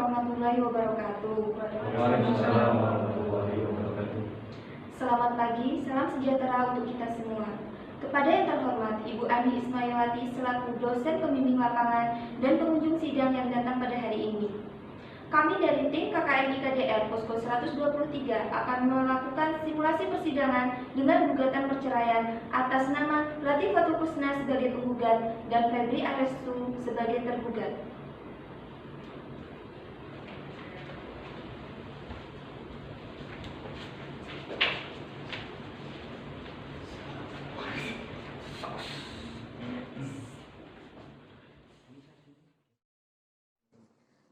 warahmatullahi wabarakatuh. Waalaikumsalam warahmatullahi wabarakatuh. Selamat pagi, salam sejahtera untuk kita semua. Kepada yang terhormat Ibu Andi Ismailwati selaku dosen pembimbing lapangan dan pengunjung sidang yang datang pada hari ini. Kami dari tim KKNI KDR Posko 123 akan melakukan simulasi persidangan dengan gugatan perceraian atas nama Latifatul Husna sebagai penggugat dan Febri Arestu sebagai tergugat.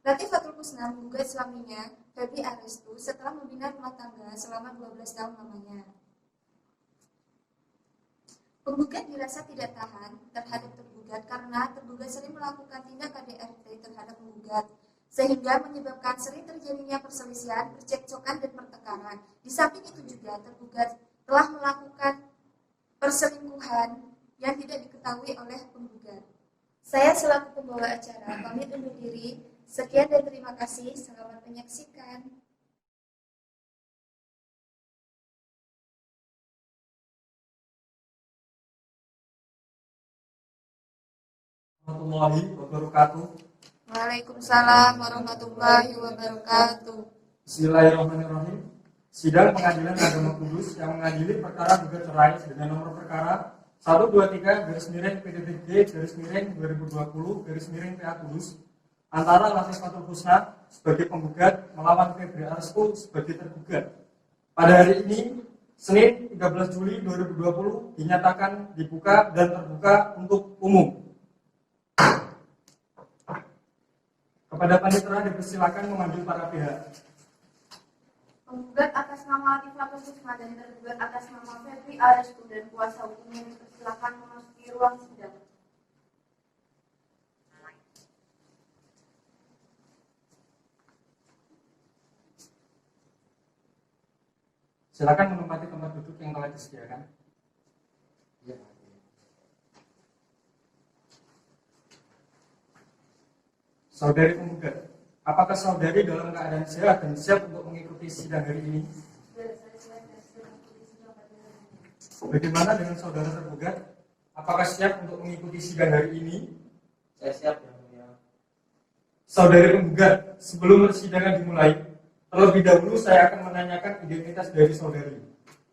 Latifatul Husna menggugat suaminya, Febri Arestu, setelah membina rumah tangga selama 12 tahun lamanya. Penggugat dirasa tidak tahan terhadap tergugat karena tergugat sering melakukan tindak KDRT terhadap penggugat, sehingga menyebabkan sering terjadinya perselisihan, percekcokan, dan pertengkaran. Di samping itu juga tergugat telah melakukan perselingkuhan yang tidak diketahui oleh penggugat. Saya selaku pembawa acara pamit undur diri. Sekian dan terima kasih. Selamat menyaksikan. Warahmatullahi wabarakatuh. Waalaikumsalam warahmatullahi wabarakatuh. Bismillahirrahmanirrahim. Sidang Pengadilan Agama Kudus yang mengadili perkara gugat cerai dengan nomor perkara 123-PDTG-2020-PA Kudus antara Latifatul Husna sebagai penggugat melawan Febri Arestu sebagai tergugat. Pada hari ini, Senin 13 Juli 2020 dinyatakan dibuka dan terbuka untuk umum. Kepada panitera dipersilakan memanggil para pihak. Penggugat atas nama Latifatul Husna dan tergugat atas nama Febri Arestu dan kuasa hukumnya dipersilakan memasuki ruang sidang. Silakan menempati tempat duduk yang telah disediakan. Ya. Saudari penggugat, apakah saudari dalam keadaan sehat dan siap untuk mengikuti sidang hari ini? Bagaimana dengan saudara tergugat? Apakah siap untuk mengikuti sidang hari ini? Saya siap, Yang Mulia. Saudari penggugat, sebelum persidangan dimulai, terlebih dahulu saya akan menanyakan identitas dari saudari.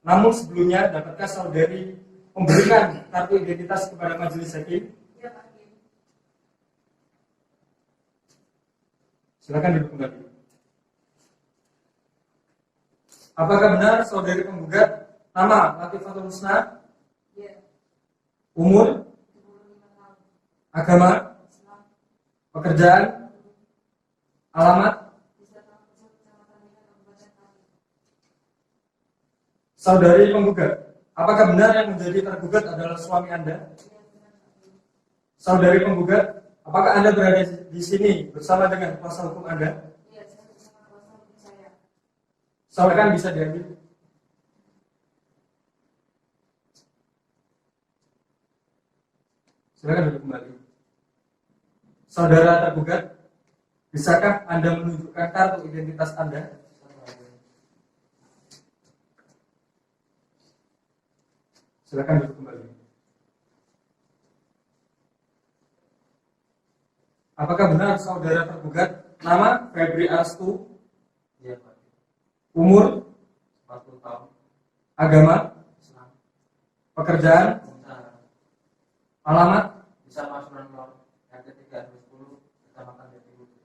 Namun sebelumnya, dapatkah saudari memberikan kartu identitas kepada majelis hakim? Ya, Pak Hakim. Silakan duduk kembali. Apakah benar saudari penggugat nama Latifatul Husna? Ya. Umur? 25 tahun. Agama? Islam. Pekerjaan? Alamat? Saudari penggugat, apakah benar yang menjadi tergugat adalah suami Anda? Saudari penggugat, apakah Anda berada di sini bersama dengan kuasa hukum Anda? Iya, saya bersama kuasa hukum saya. Silakan bisa diambil. Silakan duduk kembali. Saudara tergugat, bisakah Anda menunjukkan kartu identitas Anda? Silakan duduk kembali. Apakah benar saudara tergugat nama Febri Arestu? Iya, Pak. Umur? 40 tahun. Agama? Islam. Pekerjaan? Pengusaha. Alamat? Bisa Pasuruan Lor, RT 310, Kecamatan Jatiluhur.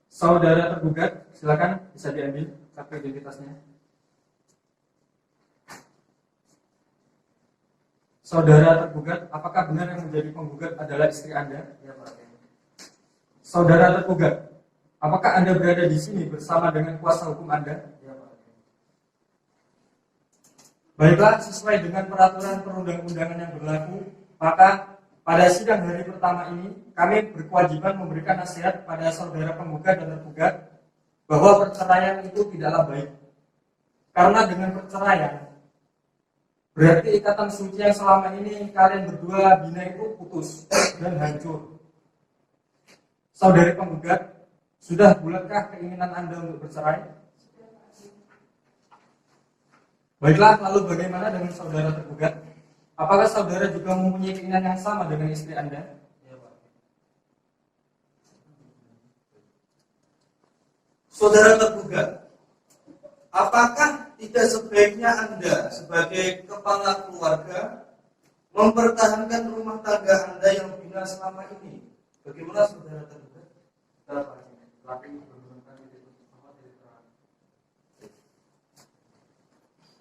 Saudara tergugat, silakan bisa diambil kartu identitasnya. Saudara tergugat, apakah benar yang menjadi penggugat adalah istri Anda? Iya, Pak. Saudara tergugat, apakah Anda berada di sini bersama dengan kuasa hukum Anda? Iya, Pak. Baiklah, sesuai dengan peraturan perundang-undangan yang berlaku, maka pada sidang hari pertama ini, kami berkewajiban memberikan nasihat pada saudara penggugat dan tergugat bahwa perceraian itu tidaklah baik. Karena dengan perceraian, berarti ikatan suci yang selama ini kalian berdua bina itu putus dan hancur. Saudari penggugat, Sudah bulatkah keinginan Anda untuk bercerai? Baiklah, lalu bagaimana dengan saudara tergugat? Apakah saudara juga mempunyai keinginan yang sama dengan istri Anda? Ya, Pak. Saudara tergugat, apakah tidak sebaiknya Anda sebagai kepala keluarga mempertahankan rumah tangga Anda yang bina selama ini? Bagaimana saudara tergugat?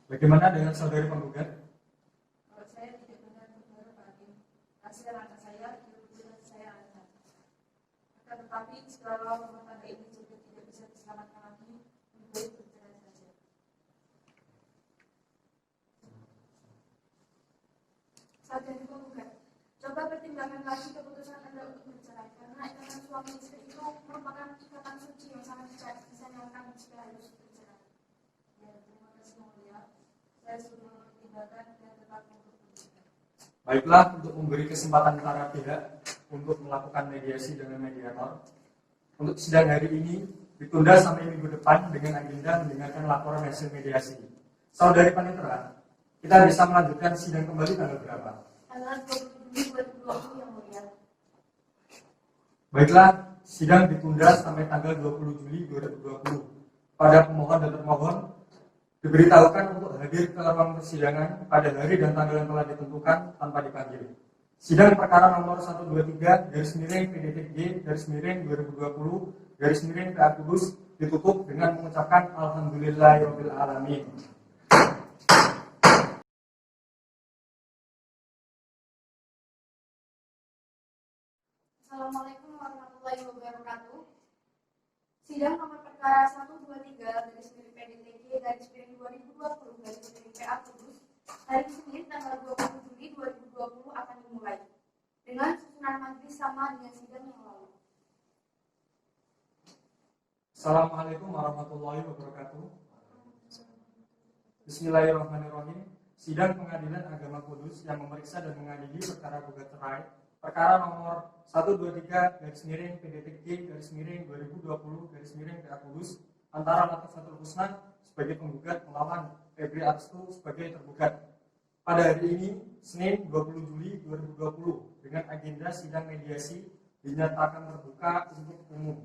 Bagaimana dengan saudari penggugat? Menurut saya tidak benar saudara Pak Hakim. Hasil anak saya hidup dengan saya anak. Akan tetapi jika rumah tangga ini juga tidak bisa diselamatkan lagi, lebih baik bercerai saja. Saudari penggugat, coba pertimbangkan lagi keputusan Anda untuk bercerai karena ikatan suami istri itu merupakan ikatan suci yang sangat disayangkan jika harus bercerai. Ya, terima kasih Yang Mulia. Saya sudah mempertimbangkan dan tetap untuk bercerai. Baiklah, untuk memberi kesempatan para pihak untuk melakukan mediasi dengan mediator. Untuk sidang hari ini ditunda sampai minggu depan dengan agenda mendengarkan laporan hasil mediasi. Saudari Panitera, kita bisa melanjutkan sidang kembali tanggal berapa? Tanggal 20 Juli 2020 Yang Mulia. Baiklah, sidang ditunda sampai tanggal 20 Juli 2020. Pada pemohon dan termohon diberitahukan untuk hadir ke ruang persidangan pada hari dan tanggal yang telah ditentukan tanpa dipanggil. Sidang perkara nomor 123 /PDTG /2020 PA Kudus ditutup dengan mengucapkan Alhamdulillahirabbil alamin. Assalamualaikum warahmatullahi wabarakatuh. Sidang nomor perkara 123 /PDTG /2020 PA Kudus hari Senin tanggal 20 Juli 2020 akan dimulai dengan susunan majelis sama dengan sidang yang lalu. Assalamualaikum warahmatullahi wabarakatuh. Bismillahirrahmanirrahim. Sidang Pengadilan Agama Kudus yang memeriksa dan mengadili perkara gugat cerai perkara nomor 123 /PDTG /2020 PA Kudus antara Latifatul Husna sebagai penggugat melawan Febri Arstu sebagai tergugat pada hari ini Senin 20 Juli 2020 dengan agenda sidang mediasi dinyatakan terbuka untuk umum.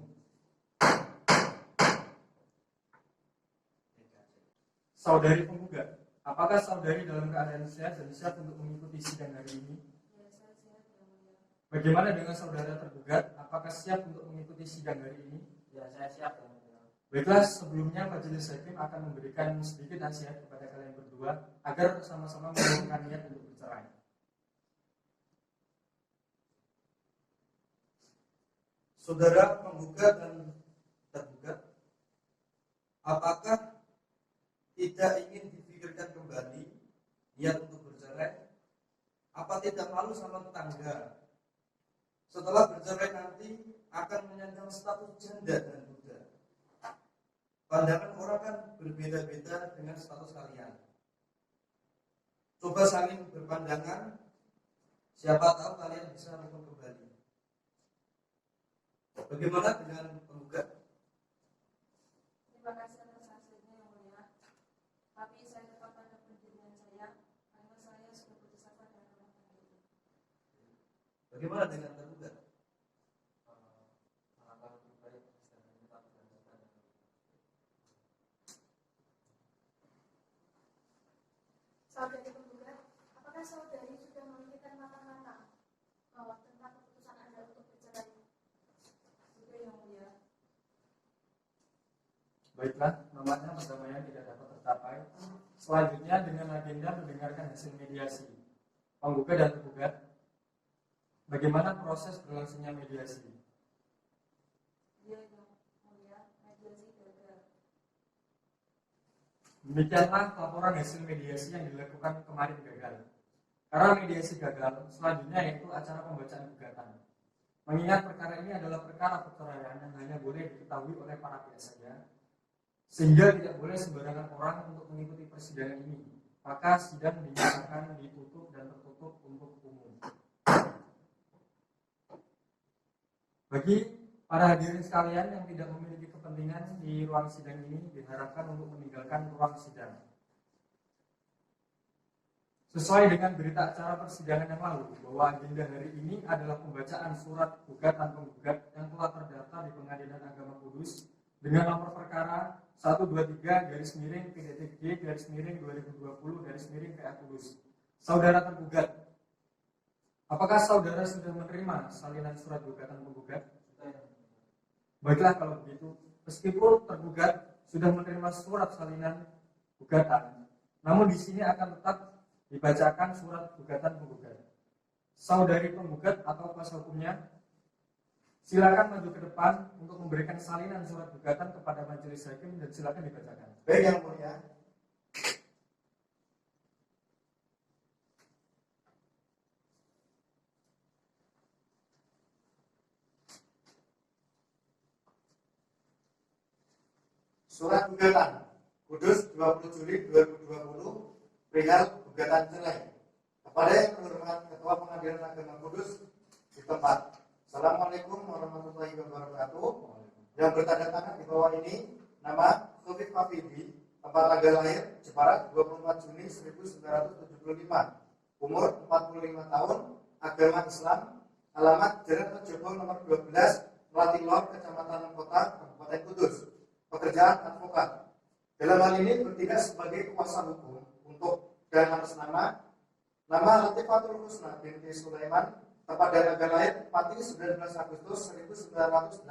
Saudari penggugat, apakah saudari dalam keadaan sehat dan siap untuk mengikuti sidang hari ini? Ya, saya sehat Yang Mulia. Bagaimana dengan saudara tergugat? Apakah siap untuk mengikuti sidang hari ini? Ya, saya siap. Ya. Baiklah, sebelumnya Majelis Hakim akan memberikan sedikit nasihat kepada kalian berdua agar sama-sama mengurungkan niat untuk bercerai. Saudara penggugat dan tergugat, apakah tidak ingin dipikirkan kembali niat untuk bercerai? Apa tidak malu sama tetangga? Setelah bercerai nanti akan menyandang status janda dan duda. Pandangan orang kan berbeda-beda dengan status kalian. Coba saling berpandangan, siapa tahu kalian bisa rukun kembali. Bagaimana dengan penggugat? Terima kasih atas hasilnya Yang Mulia. Tapi saya tetap pada pendirian saya karena saya sudah putus asa dengan rumah tangga itu. Bagaimana dengan tergugat? Saudari penggugat, apakah saudari sudah memikirkan matang-matang tentang keputusan Anda untuk bercerai? Sudah Yang Mulia. Baiklah, namanya perdamaian tidak dapat tercapai. Selanjutnya dengan agenda mendengarkan hasil mediasi penggugat dan tergugat. Bagaimana proses berlangsungnya mediasi? Dia Yang Mulia, mediasi gagal. Demikianlah laporan hasil mediasi yang dilakukan kemarin gagal. Karena mediasi gagal, selanjutnya yaitu acara pembacaan gugatan. Mengingat perkara ini adalah perkara perceraian yang hanya boleh diketahui oleh para pihak saja, sehingga tidak boleh sembarangan orang untuk mengikuti persidangan ini. Maka sidang dinyatakan ditutup dan tertutup untuk umum. Bagi Para hadirin sekalian yang tidak memiliki kepentingan di ruang sidang ini diharapkan untuk meninggalkan ruang sidang. Sesuai dengan berita acara persidangan yang lalu, bahwa agenda hari ini adalah pembacaan surat gugatan penggugat yang telah terdaftar di Pengadilan Agama Kudus dengan nomor perkara 123-PDTG-2020-PA Kudus. Saudara tergugat, apakah saudara sudah menerima salinan surat gugatan penggugat? Baiklah kalau begitu, meskipun tergugat sudah menerima surat salinan gugatan, namun di sini akan tetap dibacakan surat gugatan penggugat. Saudari penggugat atau kuasa hukumnya, silakan maju ke depan untuk memberikan salinan surat gugatan kepada majelis hakim dan silakan dibacakan. Baik yang mulia. Surat gugatan Kudus 20 Juli 2020 perihal gugatan cerai kepada yang terhormat Ketua Pengadilan Agama Kudus di tempat. Assalamualaikum warahmatullahi wabarakatuh. Yang bertanda tangan di bawah ini nama Taufik Hafidi, tempat tanggal lahir Jepara 24 Juni 1975, umur 45 tahun, agama Islam, alamat Jalan Pejobo nomor 12, Melati Lor, Kecamatan Kota, Kabupaten Kudus. Pekerjaan advokat. Dalam hal ini bertindak sebagai kuasa hukum untuk dan atas nama Latifatul Husna binti Sulaiman, tempat dan tanggal lahir Pati 19 Agustus 1985,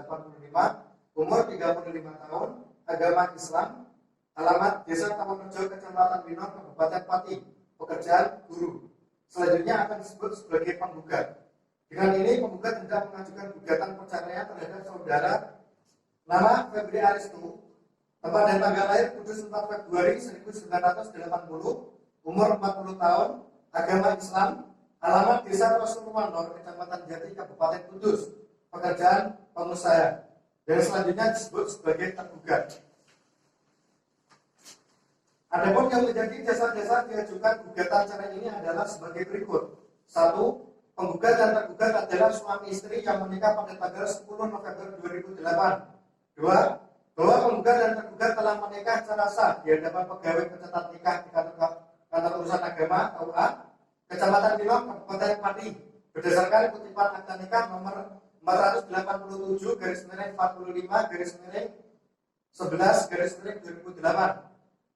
umur 35 tahun, agama Islam, alamat Desa Tamanrejo, Kecamatan Winong, Kabupaten Pati, pekerjaan guru. Selanjutnya akan disebut sebagai penggugat. Dengan ini penggugat hendak mengajukan gugatan perceraian terhadap saudara nama Febri Aristu, tempat dan tanggal lahir Kudus 4 Februari 1980, umur 40 tahun, agama Islam, alamat Desa Rasulullah, Kecamatan Jati, Kabupaten Kudus, pekerjaan pengusaha. Dan selanjutnya disebut sebagai tergugat. Adapun yang menjadi dasar-dasar diajukan gugatan cerai ini adalah sebagai berikut. 1. Penggugat dan tergugat adalah suami istri yang menikah pada tanggal 10 November 2008. 2. Bahwa penggugat dan tergugat telah menikah secara sah di hadapan pegawai pencatat nikah di kantor urusan agama KUA Kecamatan Winong, Kabupaten Pati, berdasarkan kutipan akta nikah nomor 487/45/11/2008.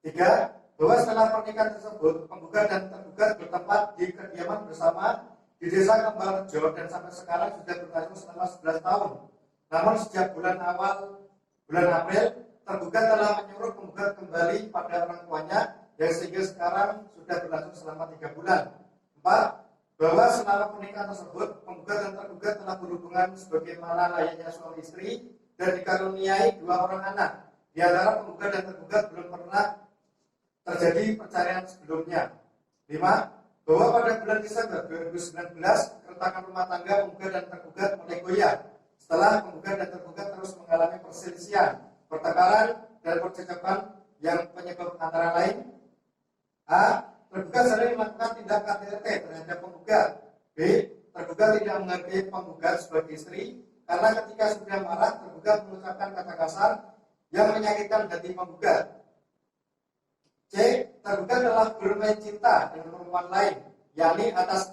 3. Bahwa setelah pernikahan tersebut penggugat dan tergugat bertempat di kediaman bersama di Desa Kembarrejo dan sampai sekarang sudah berlangsung selama 11 tahun. Namun sejak bulan April, tergugat telah menyuruh penggugat kembali pada orang tuanya yang sehingga sekarang sudah berlangsung selama 3 bulan. 4. Bahwa selama pernikahan tersebut, penggugat dan tergugat telah berhubungan sebagaimana layaknya suami istri dan dikaruniai 2 orang anak. Di antara penggugat dan tergugat belum pernah terjadi perceraian sebelumnya. 5. Bahwa pada bulan Desember 2019, keretakan rumah tangga penggugat dan tergugat mulai goyah setelah penggugat dan tergugat terus mengalami perselisihan, pertengkaran, dan percekcokan yang penyebab antara lain: A. Tergugat sering melakukan tindak KDRT terhadap penggugat. B. Tergugat tidak menghargai penggugat sebagai istri karena ketika sudah marah, tergugat mengucapkan kata kasar yang menyakitkan hati penggugat. C. Tergugat telah bermain cinta dengan perempuan lain, yakni atas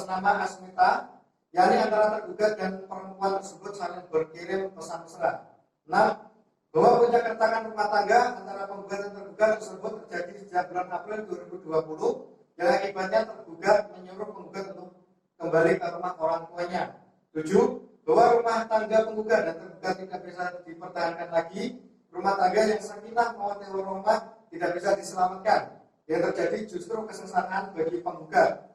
nama Asmita, yakni antara tergugat dan perempuan tersebut saling berkirim pesan mesra. 6. Bahwa punya keretakan rumah tangga antara penggugat dan tergugat tersebut terjadi sejak bulan April 2020 yang akibatnya tergugat menyuruh penggugat untuk kembali ke rumah orang tuanya. 7. Bahwa rumah tangga penggugat dan tergugat tidak bisa dipertahankan lagi, rumah tangga yang sakinah mawaddah warahmah tidak bisa diselamatkan. Yang terjadi justru kesengsaraan bagi penggugat.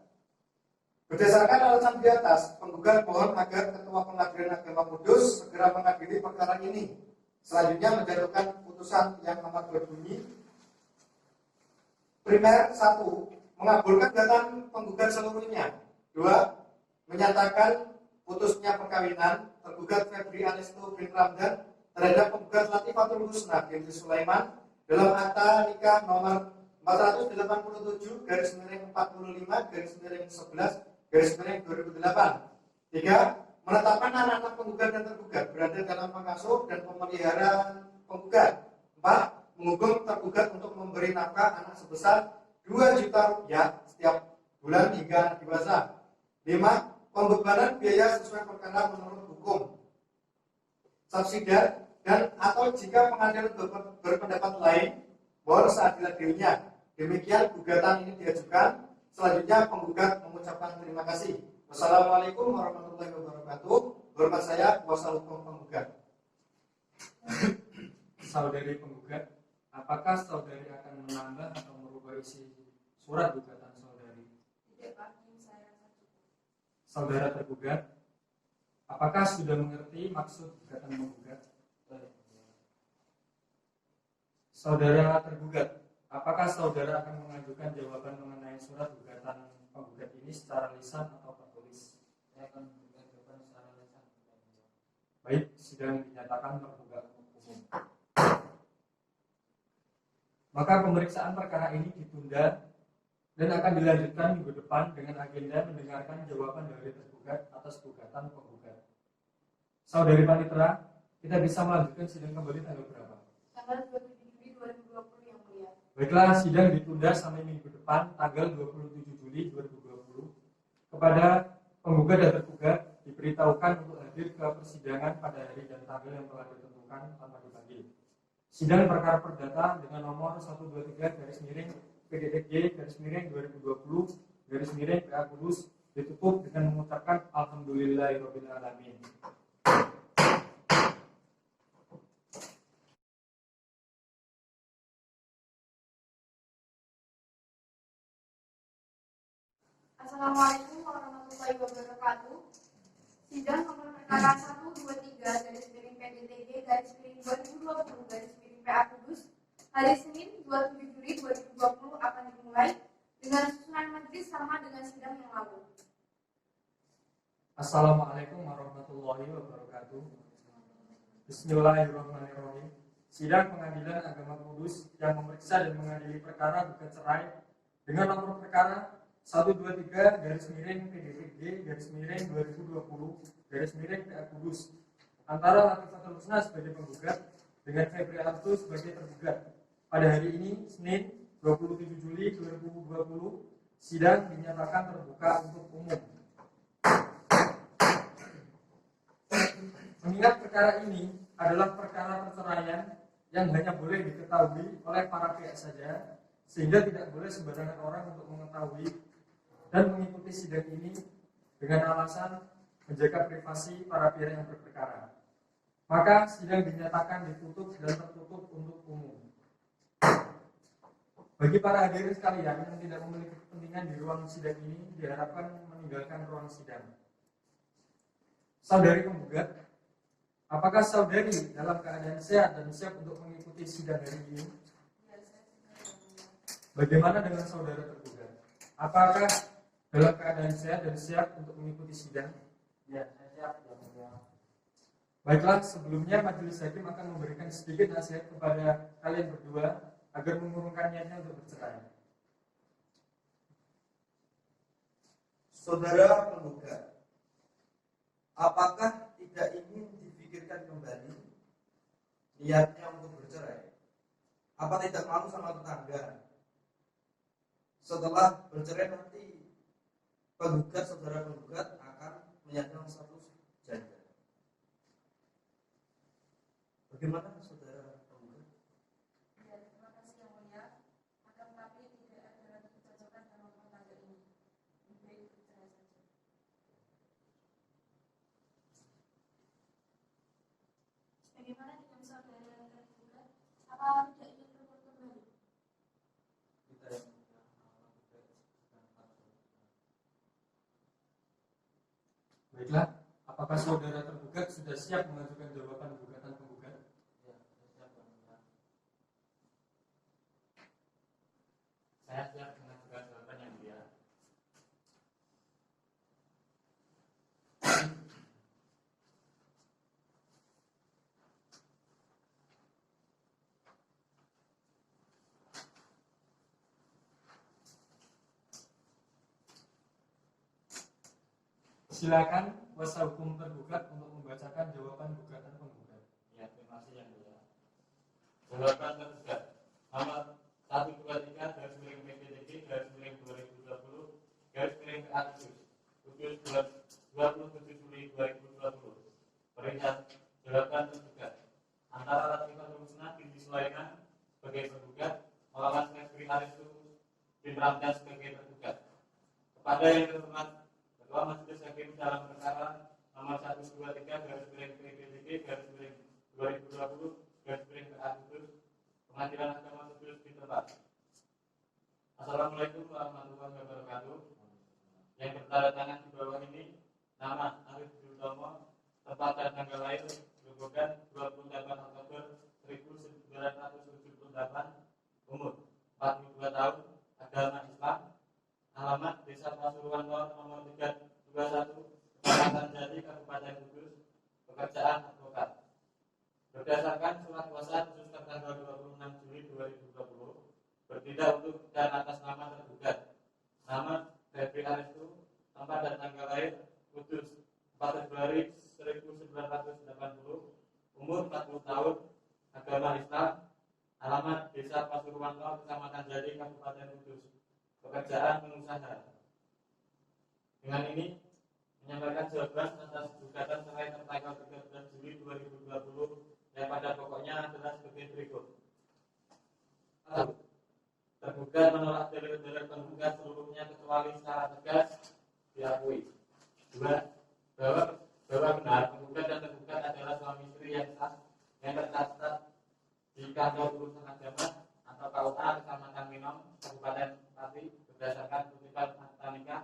Berdasarkan alasan di atas, penggugat mohon agar Ketua Pengadilan Agama Kudus segera mengadili perkara ini. Selanjutnya menjatuhkan putusan yang amat berbunyi: primer 1. Mengabulkan gugatan penggugat seluruhnya. 2. Menyatakan putusnya perkawinan tergugat Febri Aristu bin Ramdan terhadap penggugat Latifatul Husna binti Sulaiman dalam akta nikah nomor 487/45/11/2008. 3. menetapkan anak-anak penggugat dan tergugat berada dalam pengasuh dan pemeliharaan penggugat. 4. Menghukum tergugat untuk memberi nafkah anak sebesar 2 juta rupiah setiap bulan hingga anak dewasa. 5. Pembebanan biaya sesuai perkara menurut hukum. Subsidiar dan atau jika pengadilan berpendapat lain, mohon seadil-adilnya. Demikian gugatan ini diajukan. Selanjutnya penggugat mengucapkan terima kasih. Wassalamualaikum warahmatullahi wabarakatuh. Hormat saya, kuasa hukum penggugat. Saudari penggugat, apakah saudari akan menambah atau merubah isi surat gugatan saudari? Tidak, Pak Hakim, saya rasa cukup. Saudara tergugat, apakah sudah mengerti maksud gugatan penggugat? Saudara tergugat, apakah saudara akan mengajukan jawaban mengenai surat gugatan penggugat ini secara lisan atau tertulis? Saya akan memberikan jawaban secara lisan. Baik, sidang dinyatakan terbuka umum. Maka pemeriksaan perkara ini ditunda dan akan dilanjutkan minggu depan dengan agenda mendengarkan jawaban dari tergugat atas gugatan penggugat. Saudari Panitera, kita bisa melanjutkan sidang kembali tanggal berapa? Tanggal 27 Juli 2020 yang mulia. Baiklah, sidang ditunda sampai minggu depan tanggal 27 Juli 2020. Kepada penggugat dan tergugat diberitahukan untuk hadir ke persidangan pada hari dan tanggal yang telah ditentukan tanpa dipanggil. Sidang perkara perdata dengan nomor 123/PDTG/2020/PA Kudus ditutup dengan mengucapkan Alhamdulillahirrabbilalamin. Assalamualaikum warahmatullahi wabarakatuh. Sidang nomor perkara 123/PDTG/2020/PA Kudus hari Senin 27 Juli 2020 akan dimulai dengan susunan majelis sama dengan sidang yang lalu. Assalamualaikum warahmatullahi wabarakatuh. Bismillahirrahmanirrahim. Sidang Pengadilan Agama Kudus yang memeriksa dan mengadili perkara gugat cerai dengan nomor perkara 123/PDTG/2020/PA Kudus antara Latifatul Husna sebagai penggugat dengan Febri Artu sebagai tergugat. Pada hari ini, Senin 27 Juli 2020, sidang dinyatakan terbuka untuk umum. Mengingat perkara ini adalah perkara perceraian yang hanya boleh diketahui oleh para pihak saja, sehingga tidak boleh sembarangan orang untuk mengetahui dan mengikuti sidang ini dengan alasan menjaga privasi para pihak yang berperkara. Maka sidang dinyatakan ditutup dan tertutup untuk umum. Bagi para hadirin sekalian yang tidak memiliki kepentingan di ruang sidang ini diharapkan meninggalkan ruang sidang. Saudari penggugat, apakah saudari dalam keadaan sehat dan siap untuk mengikuti sidang hari ini? Bagaimana dengan saudara tergugat? Apakah dalam keadaan sehat dan siap untuk mengikuti sidang? Ya, saya siap. Ya, mulia. Baiklah, sebelumnya majelis hakim akan memberikan sedikit nasihat kepada kalian berdua agar mengurungkan niatnya untuk bercerai. Saudara penggugat, apakah tidak ingin dipikirkan kembali niatnya untuk bercerai? Apa tidak malu sama tetangga? Setelah bercerai nanti saudara penggugat akan menyandang status janda. Bagaimana saudara penggugat? Ya, terima kasih yang mulia. Akan tetapi tidak ada lagi kecocokan dalam rumah tangga ini. Lebih baik bercerai saja. Bagaimana dengan saudara tergugat? Apa tidak ingin berbuat kembali? Kita yang mulia, Baiklah, apakah saudara tergugat sudah siap mengajukan jawaban gugatan penggugat? ya, saya siap. Ya, mulia. Saya siap mengajukan jawaban yang mulia. Silakan kuasa hukum tergugat untuk membacakan jawaban gugatan penggugat. Ya, terima kasih yang mulia. Jawaban tergugat nomor 123 garis miring PPTG garis miring 2020 garis miring Agustus 27 Juli 2020. Perihal jawaban tergugat antara Latifah Rusna binti Sulaiman sebagai tergugat melawan Refri Aristu bin Ramdan sebagai tergugat. Kepada yang terhormat Ketua Majelis Hakim dalam perkara nomor 123 garis miring PPTG garis miring 2020 garis miring Agustus Pengadilan Agama Kudus di tempat. Assalamualaikum warahmatullahi wabarakatuh. Yang bertanda tangan di bawah ini nama Arif Yutomo, tempat dan tanggal lahir Grobogan 28 Oktober 1978, umur 42 tahun, agama Islam, alamat Desa Pasuruan Lor nomor 321, Kecamatan Jati, Kabupaten Kudus, pekerjaan advokat. Berdasarkan surat kuasa khusus tertanggal 26 Juli 2020, bertindak untuk dan atas nama tergugat, nama Refri Aristu, tempat dan tanggal lahir Kudus 4 Februari 1980, umur 40 tahun, agama Islam, alamat Desa Pasuruan Lor, Kecamatan Jati, Kabupaten Kudus, pekerjaan pengusaha. Dengan ini menyampaikan jawaban atas gugatan cerai tertanggal 13 Juli 2020 yang pada pokoknya adalah sebagai berikut. 1. Tergugat menolak dalil-dalil penggugat seluruhnya kecuali secara tegas diakui. 2. Bahwa benar penggugat dan tergugat adalah suami istri yang sah yang tercatat di kantor urusan agama atau KUA Kecamatan Minom, Kabupaten Pati berdasarkan kutipan akta nikah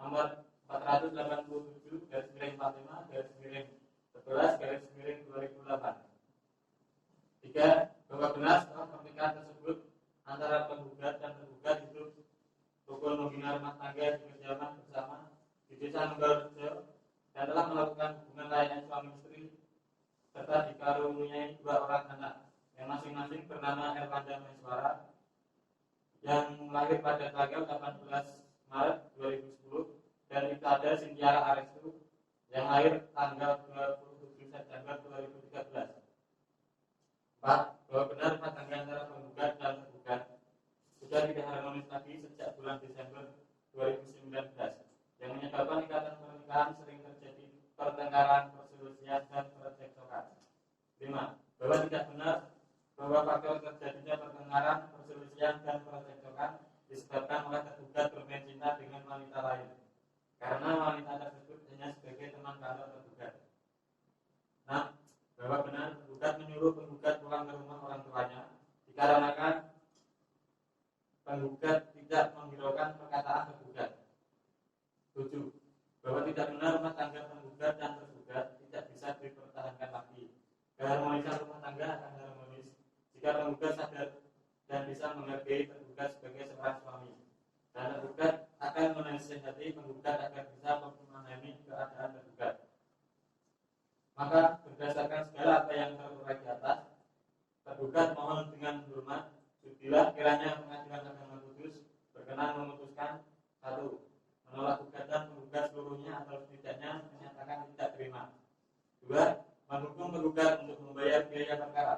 nomor 487 garis miring 45 garis miring 11 garis miring 2008. 3. Bahwa benar setelah pernikahan tersebut antara penggugat dan tergugat hidup rukun membina rumah tangga di kediaman bersama di Desa Nunggalrejo dan telah melakukan hubungan layanan suami istri serta dikaruniai 2 orang anak yang masing-masing bernama Erlanda Maiswara yang lahir pada tanggal 18 Maret 2010 dan Itada Sintiara Arestu yang lahir tanggal 27 September 2013. 4. Bahwa benar rumah tangga antara penggugat dan tergugat sudah tidak harmonis lagi sejak bulan Desember 2019 yang menyebabkan ikatan pernikahan sering terjadi pertengkaran, perselisihan, dan percekcokan. 5. Bahwa tidak benar bahwa faktor terjadinya pertengkaran, perselisihan, dan percekcokan disebabkan oleh tergugat bermain cinta dengan wanita lain karena wanita tersebut hanya sebagai teman kantor tergugat. 6. Bahwa benar tergugat menyuruh penggugat pulang ke rumah orang tuanya dikarenakan penggugat tidak menghiraukan perkataan tergugat. 7. Bahwa tidak benar rumah tangga penggugat dan tergugat tidak bisa dipertahankan lagi. Keharmonisan rumah tangga akan harmonis jika penggugat sadar dan bisa menghargai tergugat sebagai seorang suami, dan tergugat akan menasihati penggugat agar bisa memahami keadaan tergugat. Maka berdasarkan segala apa yang terurai di atas, tergugat mohon dengan hormat sudilah kiranya Pengadilan Agama Kudus berkenan memutuskan 1. Menolak gugatan penggugat seluruhnya atau setidaknya menyatakan tidak terima. 2. Menghukum penggugat untuk membayar biaya perkara.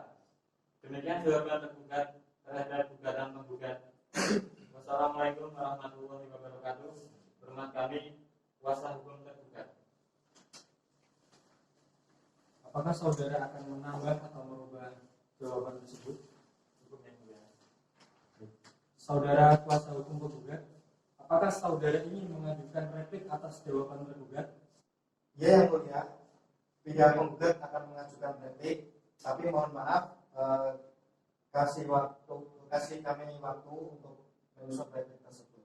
Demikian jawaban tergugat terhadap gugatan penggugat. Wassalamualaikum warahmatullahi wabarakatuh. Hormat kami, kuasa hukum tergugat. Apakah saudara akan menambah atau merubah jawaban tersebut? Cukup yang mulia. Saudara kuasa hukum penggugat, apakah saudara ingin mengajukan replik atas jawaban tergugat? Ya, yang mulia, pihak penggugat akan mengajukan replik, tapi mohon maaf, kasih kami waktu untuk menyusun replik tersebut.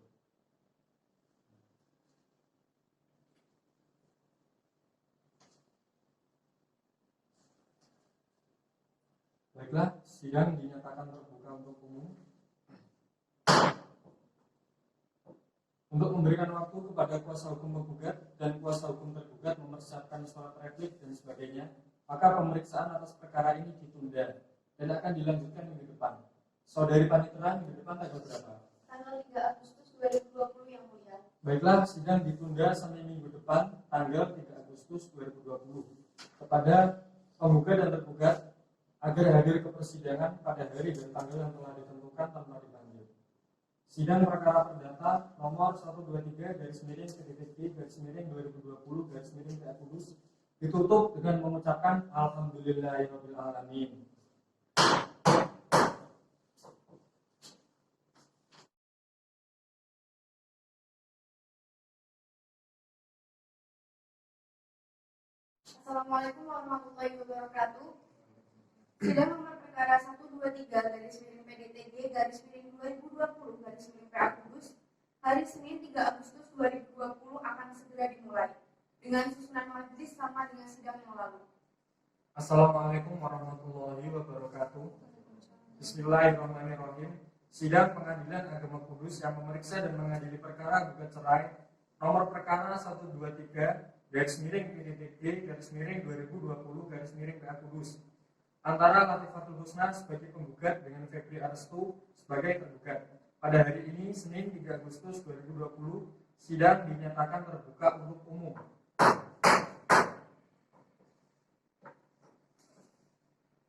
Baiklah, sidang dinyatakan terbuka untuk umum. Untuk memberikan waktu kepada kuasa hukum penggugat dan kuasa hukum tergugat mempersiapkan surat replik dan sebagainya, maka pemeriksaan atas perkara ini ditunda dan akan dilanjutkan minggu depan. Saudari Panitera, minggu depan tanggal berapa? Tanggal 3 Agustus 2020 yang mulia. Baiklah, sidang ditunda sampai minggu depan tanggal 3 Agustus Agustus 2020 kepada penggugat dan tergugat agar hadir ke persidangan pada hari dan tanggal yang telah ditentukan tanpa dipanggil. Sidang perkara perdata nomor 123/PDTG/2020/PA Kudus ditutup dengan mengucapkan Alhamdulillahirabbil alamin. Assalamualaikum warahmatullahi wabarakatuh. Sidang nomor perkara 123/PDTG/2020/PA Kudus hari Senin 3 Agustus 2020 akan segera dimulai dengan susunan majelis sama dengan sidang yang lalu. Assalamualaikum warahmatullahi wabarakatuh. Bismillahirrahmanirrahim. Sidang Pengadilan Agama Kudus yang memeriksa dan mengadili perkara gugat cerai nomor perkara 123/PDTG/2020/PA Kudus antara Latifatul Husna sebagai penggugat dengan Febri Arestu sebagai tergugat. Pada hari ini, Senin 3 Agustus 2020, sidang dinyatakan terbuka untuk umum.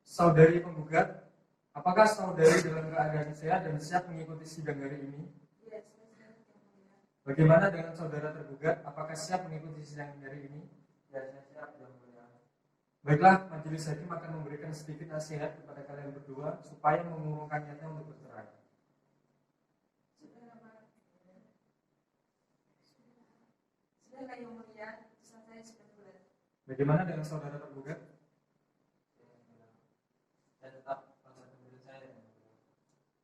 Saudari penggugat, apakah saudari dalam keadaan sehat dan siap mengikuti sidang hari ini? Bagaimana dengan saudara tergugat? Apakah siap mengikuti sidang hari ini? Ya, saya siap. Baiklah, majelis hakim akan memberikan sedikit nasihat kepada kalian berdua supaya mengurungkan niatnya untuk bercerai. Saudara yang mulia, pesan saya sudah bulat. Bagaimana dengan saudara tergugat? Saya tetap pada pendapat saya.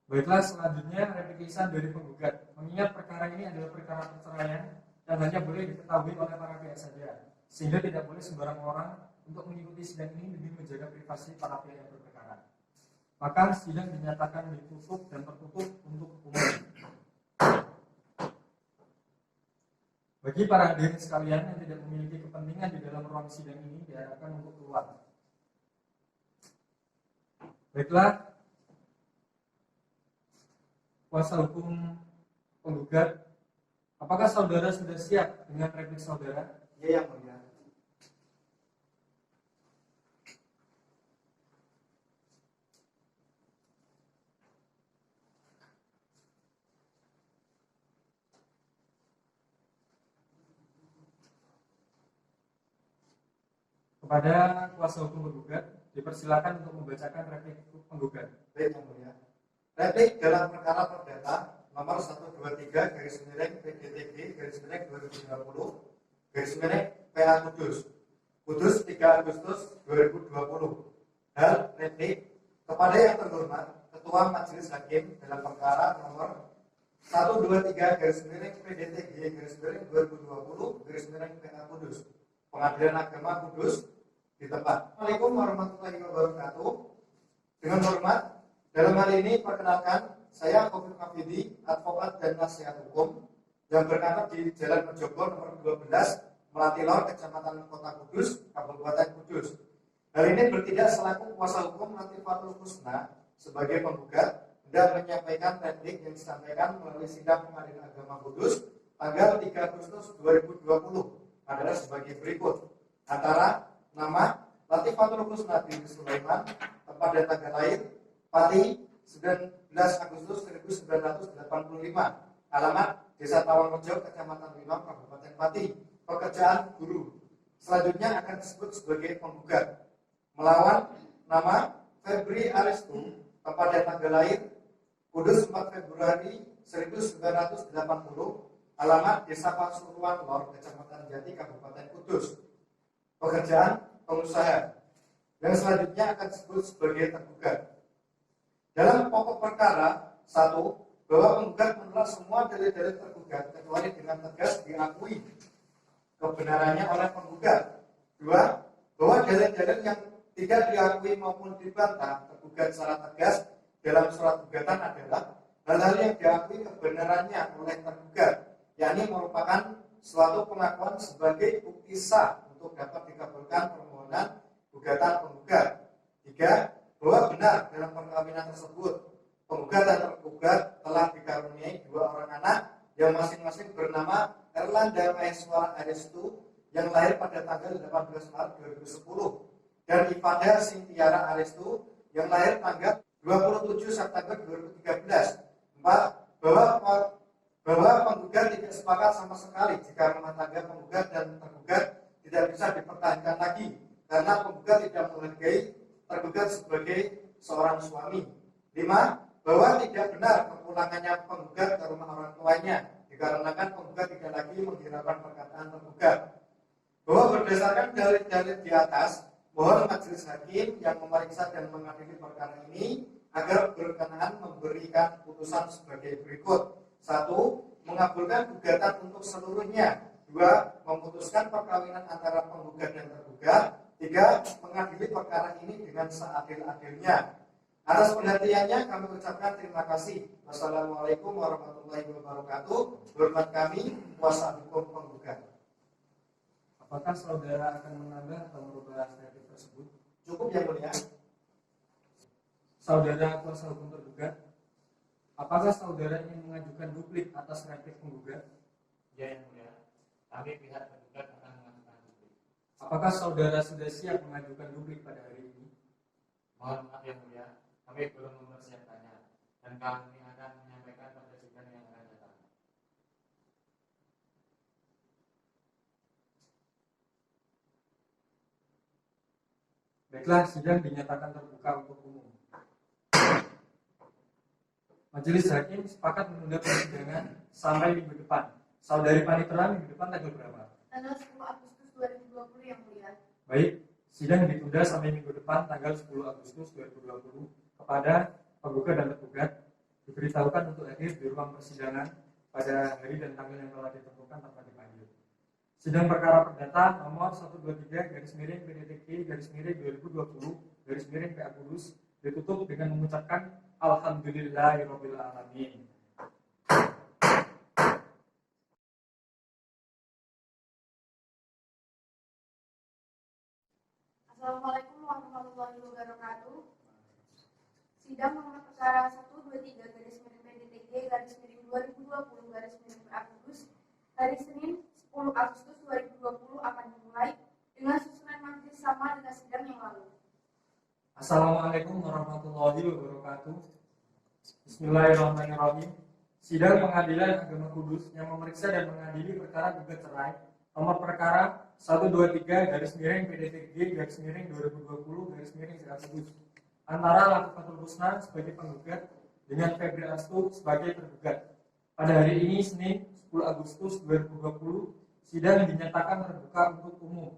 Baiklah, selanjutnya replikisan dari penggugat. Mengingat perkara ini adalah perkara perceraian yang hanya boleh diketahui oleh para pihak saja, sehingga tidak boleh sembarang orang untuk mengikuti sidang ini demi menjaga privasi para pihak yang berperkara. Maka sidang dinyatakan ditutup dan tertutup untuk umum. Bagi para hadirin sekalian yang tidak memiliki kepentingan di dalam ruang sidang ini diharapkan untuk keluar. Baiklah, kuasa hukum penggugat, apakah saudara sudah siap dengan replik saudara? Ya, yang mulia. Kepada kuasa hukum penggugat, dipersilakan untuk membacakan replik penggugat. Baik, yang mulia. Replik dalam perkara perdata nomor 123/PDTG/2020/PA Kudus 3 Agustus 2020. Hal replik kepada yang terhormat Ketua Majelis Hakim dalam perkara nomor 123/PDTG/2020/PA Kudus, Pengadilan Agama Kudus di tempat. Assalamualaikum warahmatullahi wabarakatuh. Dengan hormat, dalam hal ini perkenalkan saya Khofif Hafidi, advokat dan nasihat hukum yang berkantor di Jalan Mojoko nomor 12, Melati Lor, Kecamatan Kota Kudus, Kabupaten Kudus. Hal ini bertindak selaku kuasa hukum Latifatul Husna sebagai penggugat dan menyampaikan replik yang disampaikan melalui sidang Pengadilan Agama Kudus tanggal 3 Agustus 2020 adalah sebagai berikut. Antara nama Latifatul Husna binti Sulaiman, tempat dan tanggal lahir Pati 19 Agustus 1985, alamat Desa Tawangrejo, Kecamatan Limam, Kabupaten Pati, pekerjaan guru. Selanjutnya akan disebut sebagai penggugat. Melawan nama Febri Arestu, tempat dan tanggal lahir Kudus 4 Februari 1980, alamat Desa Pasuruan Lor, Kecamatan Jati, Kabupaten Kudus, pekerjaan pengusaha. Yang selanjutnya akan disebut sebagai tergugat. Dalam pokok perkara, 1. Bahwa penggugat menolak semua dalil-dalil tergugat kecuali dengan tegas diakui kebenarannya oleh penggugat. 2. Bahwa dalil-dalil yang tidak diakui maupun dibantah tergugat secara tegas dalam surat gugatan adalah hal-hal yang diakui kebenarannya oleh tergugat, yakni merupakan suatu pengakuan sebagai bukti sah untuk dapat dikabulkan permohonan gugatan penggugat. 3. Bahwa benar dalam perkawinan tersebut penggugat dan tergugat telah dikaruniai 2 orang anak yang masing-masing bernama Erlanda Maheswara Arestu yang lahir pada tanggal 18 Maret 2010 dan Ifada Sintiara Arestu yang lahir tanggal 27 September 2013. 4. Bahwa penggugat tidak sepakat sama sekali jika rumah tangga penggugat dan tergugat tidak bisa dipertahankan lagi karena penggugat tidak menghargai tergugat sebagai seorang suami. 5. Bahwa tidak benar kepulangannya penggugat ke rumah orang tuanya dikarenakan penggugat tidak lagi menghiraukan perkataan tergugat. Bahwa berdasarkan dalil-dalil di atas, mohon majelis hakim yang memeriksa dan mengadili perkara ini agar berkenan memberikan putusan sebagai berikut. 1. Mengabulkan gugatan untuk seluruhnya. 2. Memutuskan perkawinan antara penggugat dan tergugat. 3. Mengadili perkara ini dengan seadil-adilnya. Atas perhatiannya kami ucapkan terima kasih. Wassalamualaikum warahmatullahi wabarakatuh. Hormat kami, kuasa hukum penggugat. Apakah saudara akan menambah atau merubah statement tersebut? Cukup yang mulia. Saudara kuasa hukum tergugat, apakah saudara ingin mengajukan duplik atas replik penggugat? Ya, yang mulia. Kami pihak tergugat akan mengajukan duplik. Apakah saudara sudah siap mengajukan duplik pada hari ini? Mohon maaf yang mulia, kami belum mempersiapkannya dan kami akan menyampaikan pada sidang yang akan datang. Baiklah, sidang dinyatakan terbuka untuk umum. Majelis hakim sepakat menunda persidangan sampai minggu depan. Saudari Panitera, minggu depan tanggal berapa? Tanggal 10 Agustus 2020 yang mulia. Baik, sidang ditunda sampai minggu depan tanggal 10 Agustus 2020 kepada penggugat dan tergugat diberitahukan untuk hadir di ruang persidangan pada hari dan tanggal yang telah ditentukan tanpa dipanggil. Sidang perkara perdata nomor 123/PDTK/2020/PA Kudus ditutup dengan mengucapkan Alhamdulillahirabbil alamin. Assalamualaikum warahmatullahi wabarakatuh. Sidang nomor perkara 123/PDTG/2020/PA Kudus hari Senin 10 Agustus 2020 akan dimulai dengan susunan majelis sama dengan sidang yang lalu. Assalamualaikum warahmatullahi wabarakatuh. Bismillahirrahmanirrahim. Sidang Pengadilan Agama Kudus yang memeriksa dan mengadili perkara gugat cerai nomor perkara 123/PDTG/2020/PA Kudus antara Lakufatul Husna sebagai penggugat dengan Febri Astu sebagai tergugat. Pada hari ini Senin 10 Agustus 2020 sidang dinyatakan terbuka untuk umum.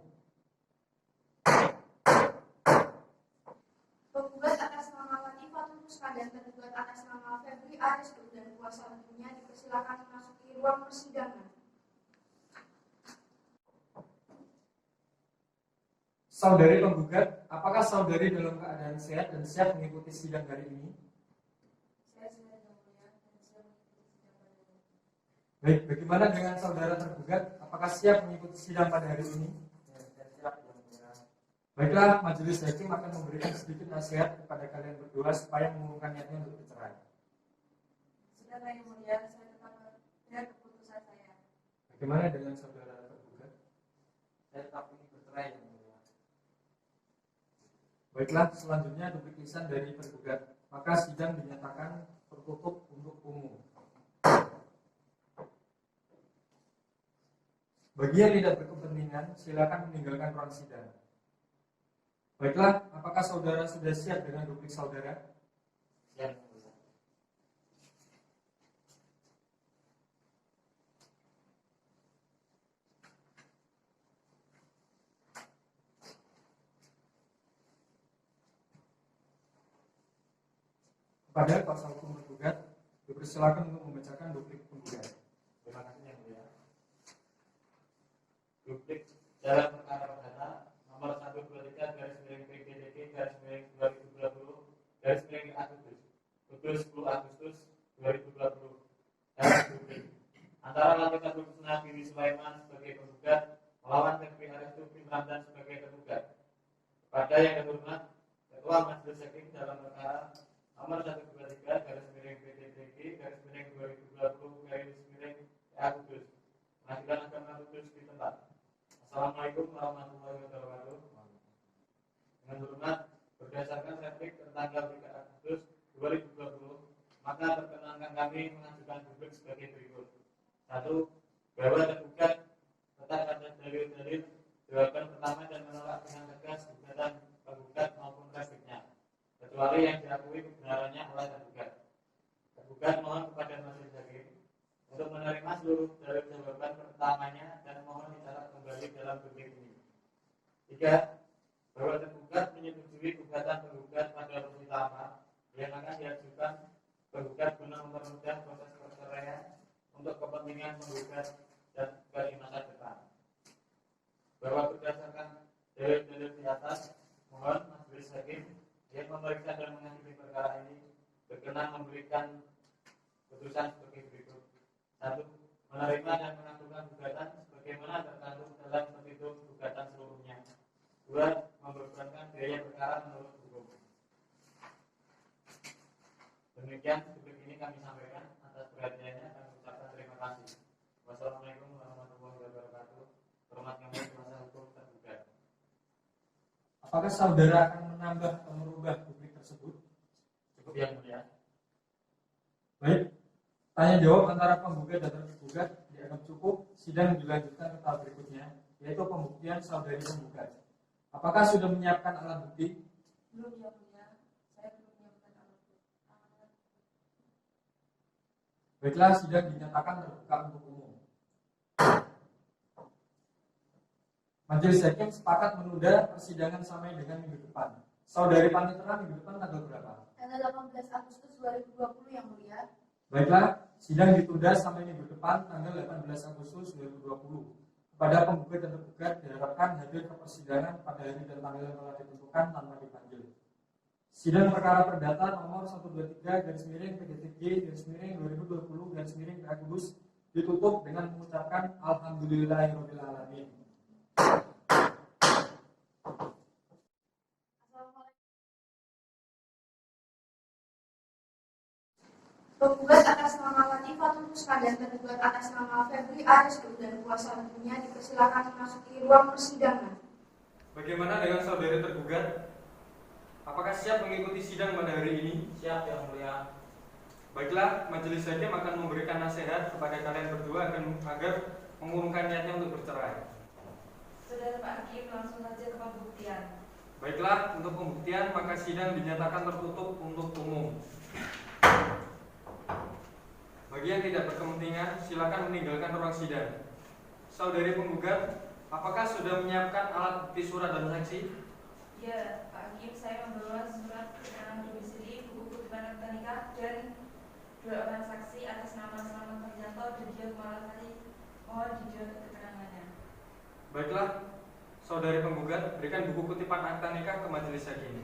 Penggugat atas nama Lakufatul Husna dan tergugat atas nama Febri Astu dan kuasa hukumnya dipersilakan memasuki ruang persidangan. Saudari penggugat, apakah saudari dalam keadaan sehat dan siap mengikuti sidang hari ini? Saya sehat yang mulia dan siap mengikuti sidang pada hari ini. Baik, bagaimana dengan saudara tergugat? Apakah siap mengikuti sidang pada hari ini? Siap yang mulia. Baiklah, majelis hakim akan memberikan sedikit nasihat kepada kalian berdua supaya mengumumkan niatnya untuk bercerai. Sudahlah yang mulia, saya tetap berpegang keputusan saya. Bagaimana dengan saudara tergugat? Saya tetap ingin bercerai yang mulia. Baiklah, selanjutnya duplik lisan dari tergugat. Maka sidang dinyatakan tertutup untuk umum. Bagi yang tidak berkepentingan, silakan meninggalkan ruang sidang. Baiklah, apakah saudara sudah siap dengan duplik saudara? Siap yang mulia. Kepada kuasa hukum tergugat, dipersilakan untuk membacakan duplik penggugat. Terima kasih yang mulia. Duplik dalam perkara perdata nomor 123/PDTG/2020/PA Kudus 10 Agustus 2020. Dalam duplik antara Lakufatul Husna Bibi Sulaiman sebagai penggugat melawan Febri Astu bin Ramdan sebagai tergugat. Kepada yang terhormat Ketua Majelis Hakim dalam perkara nomor 123/PDTG/2020/PA Kudus, Pengadilan Agama Kudus di tempat. Assalamualaikum maka perkenankan kami mengajukan publik sebagai berikut. 1. Bahwa tergugat tetap atas dalil-dalil jawaban pertama dan menolak dengan tegas gugatan penggugat maupun respeknya, kecuali yang diakui kebenarannya oleh tergugat. Tergugat mohon kepada majelis hakim untuk menerima seluruh dalil jawaban pertamanya dan mohon dicatat kembali dalam publik ini. 3. Bahwa tergugat menyetujui gugatan penggugat pada pertama yang akan diajukan penggugat guna mempermudah proses perceraian untuk kepentingan penggugat dan dari masa depan. Bahwa berdasarkan dalil-dalil di atas, mohon majelis hakim yang memeriksa dan mengadili perkara ini berkenan memberikan putusan sebagai berikut. 1. Menerima dan mengabulkan gugatan sebagaimana tercantum dalam petitum gugatan seluruhnya. 2. Membebankan biaya perkara menurut hukum. Demikian publik ini kami sampaikan. Atas perhatiannya kami ucapkan terima kasih. Wassalamualaikum warahmatullahi wabarakatuh. Hormat kami kuasa hukum tergugat. Apakah saudara akan menambah atau merubah publik tersebut? Cukup yang mulia. Baik, tanya jawab antara penggugat dan tergugat dianggap cukup. Sidang dilanjutkan ke tahap berikutnya, yaitu pembuktian saudari penggugat. Apakah sudah menyiapkan alat bukti? Belum yang mulia, saya belum menyiapkan alat bukti. Baiklah, sidang dinyatakan terbuka untuk umum. Majelis hakim sepakat menunda persidangan sampai dengan minggu depan. Saudari Panitera, minggu depan tanggal berapa? Tanggal 18 Agustus 2020 yang mulia. Baiklah, sidang ditunda sampai minggu depan tanggal 18 Agustus 2020. Kepada penggugat dan tergugat diharapkan hadir ke persidangan pada hari dan tanggal yang telah ditentukan tanpa dipanggil. Sidang perkara perdata nomor 123/PG/2020/Agustus ditutup dengan mengucapkan Alhamdulillahirabbil alamin. Penggugat atas nama Latifatul Husna dan tergugat atas nama Febri Arisdu dan kuasa hukumnya dipersilakan memasuki ruang persidangan. Bagaimana dengan saudari tergugat? Apakah siap mengikuti sidang pada hari ini? Siap yang mulia. Baiklah, majelis hakim akan memberikan nasihat kepada kalian berdua agar mengurungkan niatnya untuk bercerai. Saudara Pak Hakim, langsung saja ke pembuktian. Baiklah, untuk pembuktian maka sidang dinyatakan tertutup untuk umum. Bagi yang tidak berkepentingan, silakan meninggalkan ruang sidang. Saudari penggugat, apakah sudah menyiapkan alat bukti surat dan saksi? Ya, Pak Hakim, saya membawa surat keterangan domisili, buku keterangan akta nikah, dan 2 orang saksi atas nama Selamat Farjanto dan dia Kumalasari. Mohon dijual keterangannya. Baiklah, saudari penggugat, berikan buku kutipan akta nikah ke majelis hakim.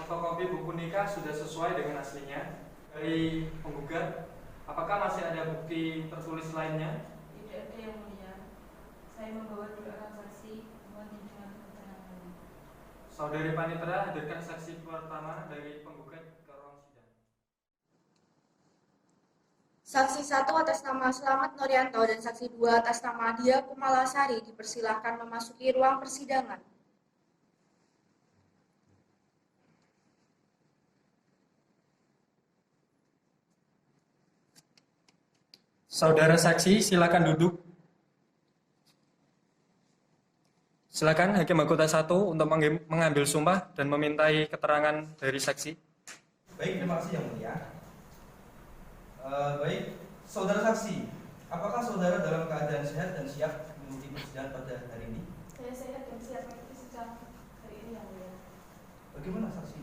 Fotokopi buku nikah sudah sesuai dengan aslinya. Dari penggugat, apakah masih ada bukti tertulis lainnya? Tidak ada yang mulia. Saya membawa 2 orang saksi. Mohon dijual keterangannya. Saudari Panitera, hadirkan saksi pertama dari penggugat ke ruang sidang. Saksi 1 atas nama Slamet Nuryanto dan saksi 2 atas nama Dia Kumalasari dipersilahkan memasuki ruang persidangan. Saudara saksi, silakan duduk. Silakan Hakim Anggota 1 untuk mengambil sumpah dan memintai keterangan dari saksi. Baik, terima kasih yang mulia. Baik, saudara saksi, apakah saudara dalam keadaan sehat dan siap mengikuti persidangan pada hari ini? Saya sehat dan siap mengikuti sidang hari ini yang mulia. Bagaimana saksi?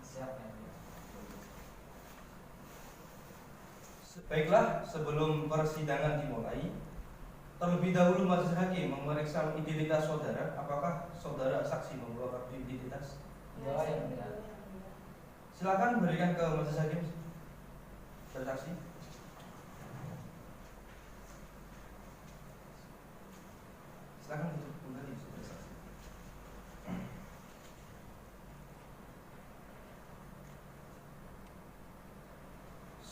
Siap yang mulia. Baiklah, sebelum persidangan dimulai, terlebih dahulu majelis hakim memeriksa identitas saudara. Apakah saudara saksi membawa kartu identitas? Ya, yang mulia. Silakan berikan ke majelis hakim, saudara saksi.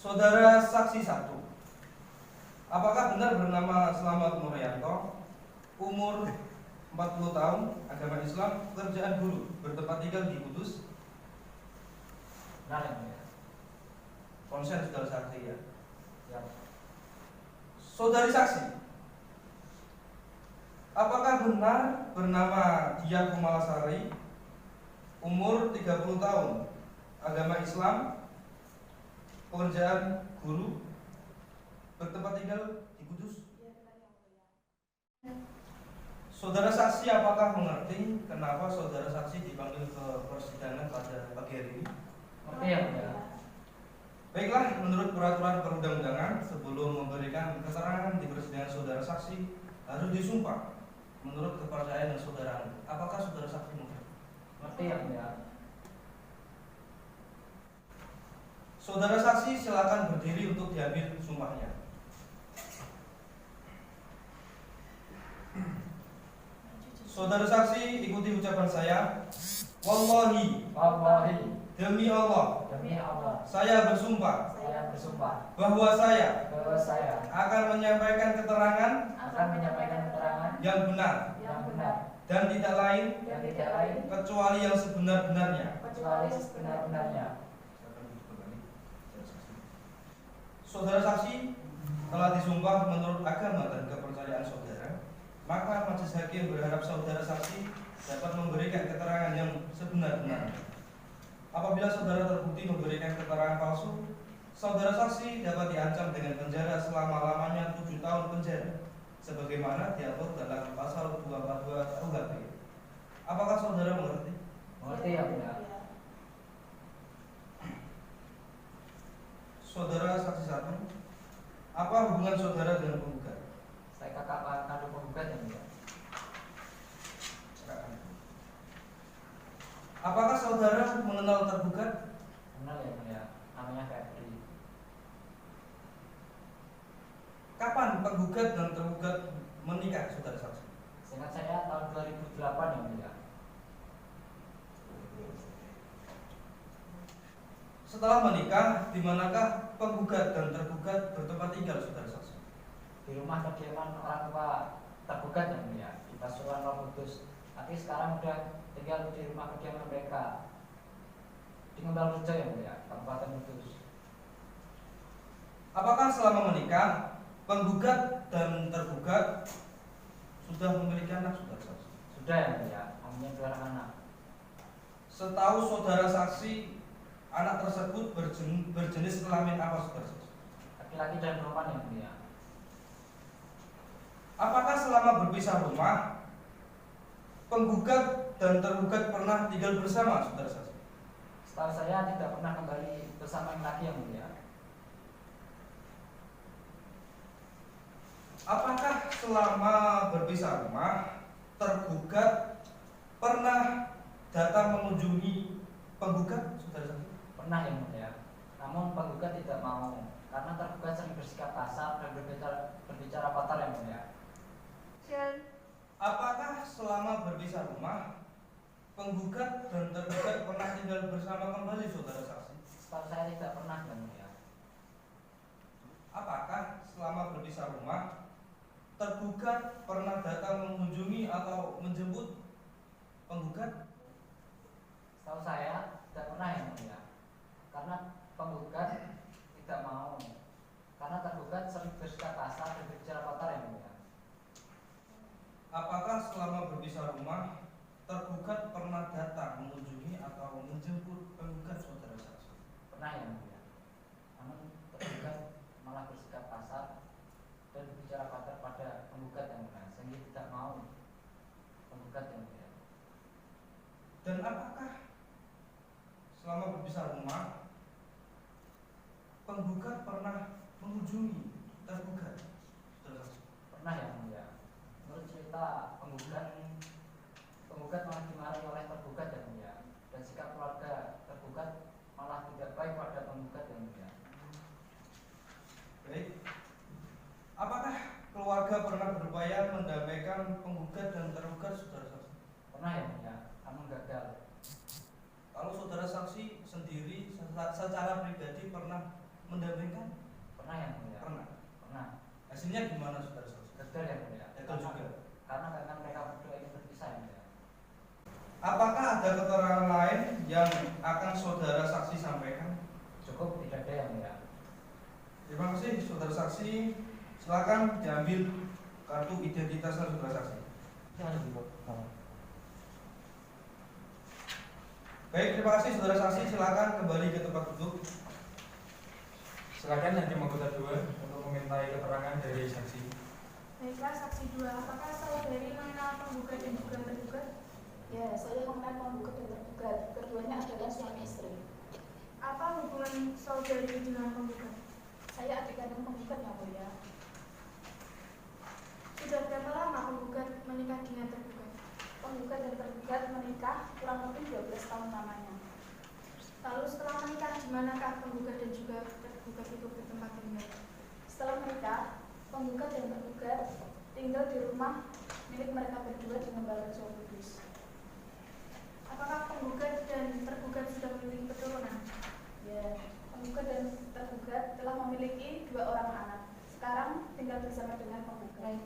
Saudara saksi 1. Apakah benar bernama Slamet Nuryanto, umur 40 tahun, agama Islam, pekerjaan guru, bertempat tinggal di Kudus? Benar yang mulia. Konsen saudara saksi ya. Ya. Saudari saksi, apakah benar bernama Diah Kumalasari, umur 30 tahun, agama Islam, pekerjaan guru, bertempat tinggal di Kudus? Saudara saksi, apakah mengerti kenapa saudara saksi dipanggil ke persidangan pada pagi hari ini? Ngerti yang mulia. Baiklah, menurut peraturan perundang-undangan, sebelum memberikan keterangan di persidangan, saudara saksi harus disumpah menurut kepercayaan dan saudara. Apakah saudara saksi mengerti? Ngerti yang mulia. Saudara saksi silakan berdiri untuk diambil sumpahnya. Saudara saksi ikuti ucapan saya. Wallahi, Wallahi, demi Allah, demi Allah, saya bersumpah saya bersumpah bahwa saya bahwa saya akan menyampaikan keterangan akan menyampaikan keterangan yang benar yang benar dan tidak lain dan tidak lain kecuali yang sebenar-benarnya. kecuali sebenar-benarnya. Saudara saksi telah disumpah menurut agama dan kepercayaan saudara, maka majelis hakim berharap saudara saksi dapat memberikan keterangan yang sebenar-benarnya. Apabila saudara terbukti memberikan keterangan palsu, saudara saksi dapat diancam dengan penjara selama-lamanya 7 tahun penjara, sebagaimana diatur dalam pasal 242 KUHP. Apakah saudara mengerti? Mengerti yang mulia. Saudara saksi 1, apa hubungan saudara dengan penggugat? Saya kakak kandung penggugat yang mulia. Apakah saudara mengenal tergugat? Kenal yang mulia. Namanya Febri. Kapan penggugat dan tergugat menikah, saudara saksi? Seingat saya tahun 2008 yang mulia. Setelah menikah, di manakah penggugat dan tergugat bertempat tinggal, saudara saksi? Di rumah kediaman orang tua tergugat yang mulia, di Pasuruan Roh Kudus. Tapi sekarang udah tinggal di rumah kediaman mereka di Ngembal Rejo yang mulia, Kabupaten Kudus. Apakah selama menikah, penggugat dan tergugat sudah memiliki anak, saudara saksi? Sudah yang mulia, namanya 2 anak. Setahu saudara saksi, anak tersebut berjenis kelamin apa, saudara saksi? Laki-laki dan perempuan yang mulia. Apakah selama berpisah rumah, penggugat dan tergugat pernah tinggal bersama, saudara saksi? Setahu saya tidak pernah kembali bersama yang laki yang mulia. Apakah selama berpisah rumah, tergugat pernah datang mengunjungi penggugat, saudara saksi? Pernah yang mulia. Namun penggugat tidak mau karena tergugat sering bersikap kasar dan berbicara kotor yang mulia. Apakah selama berpisah rumah, penggugat dan tergugat pernah tinggal bersama kembali, saudara saksi? Setahu saya tidak pernah yang mulia. Apakah selama berpisah rumah, tergugat pernah datang mengunjungi atau menjemput penggugat? Setahu saya tidak pernah yang mulia. Karena penggugat tidak mau. Karena tergugat sering bersikap kasar dan berbicara kotor yang mulia. Apakah selama berpisah rumah, tergugat pernah datang mengunjungi atau menjemput penggugat, saudara saksi? Pernah yang mulia. Namun tergugat malah bersikap kasar dan berbicara kotor pada penggugat yang mulia, sehingga tidak mau penggugat yang mulia. Dan apakah selama berpisah rumah, penggugat pernah mengunjungi tergugat, saudara saksi? Pernah yang mulia. Menurut cerita penggugat malah dimarahi oleh tergugat yang mulia, dan sikap keluarga tergugat malah tidak baik pada penggugat yang mulia. Baik. Apakah keluarga pernah berupaya mendamaikan penggugat dan tergugat, saudara saksi? Pernah yang mulia, namun gagal. Kalau saudara saksi sendiri secara pribadi pernah mendampingkan? Pernah yang mulia. Pernah. Pernah. Hasilnya gimana saudara-saudara? Gagal yang mulia. Gagal juga. Karena mereka berdua ini berpisah yang mulia. Apakah ada keterangan lain yang akan saudara saksi sampaikan? Cukup tidak ada yang mulia. Terima kasih saudara saksi. Silakan diambil kartu identitasnya saudara saksi. Jangan dulu. Baik, terima kasih saudara saksi. Silakan kembali ke tempat duduk. Silakan hakim anggota 2 untuk memintai keterangan dari saksi. Baiklah, saksi 2. Apakah saudari mengenal penggugat dan juga tergugat? Ya, saya mengenal penggugat dan tergugat. Keduanya adalah suami istri. Apa hubungan saudari dengan penggugat? Saya adik kandung penggugat yang mulia. Sudah berapa lama penggugat menikah dengan tergugat? Penggugat dan tergugat menikah kurang lebih 12 tahun lamanya. Lalu setelah menikah, di manakah penggugat dan juga tergugat itu bertempat tinggal? Setelah menikah, penggugat dan tergugat tinggal di rumah milik mereka berdua di Lembaga Jawa Kudus. Apakah penggugat dan tergugat sudah memiliki keturunan? Ya, penggugat dan tergugat telah memiliki 2 orang anak. Sekarang tinggal bersama dengan penggugat.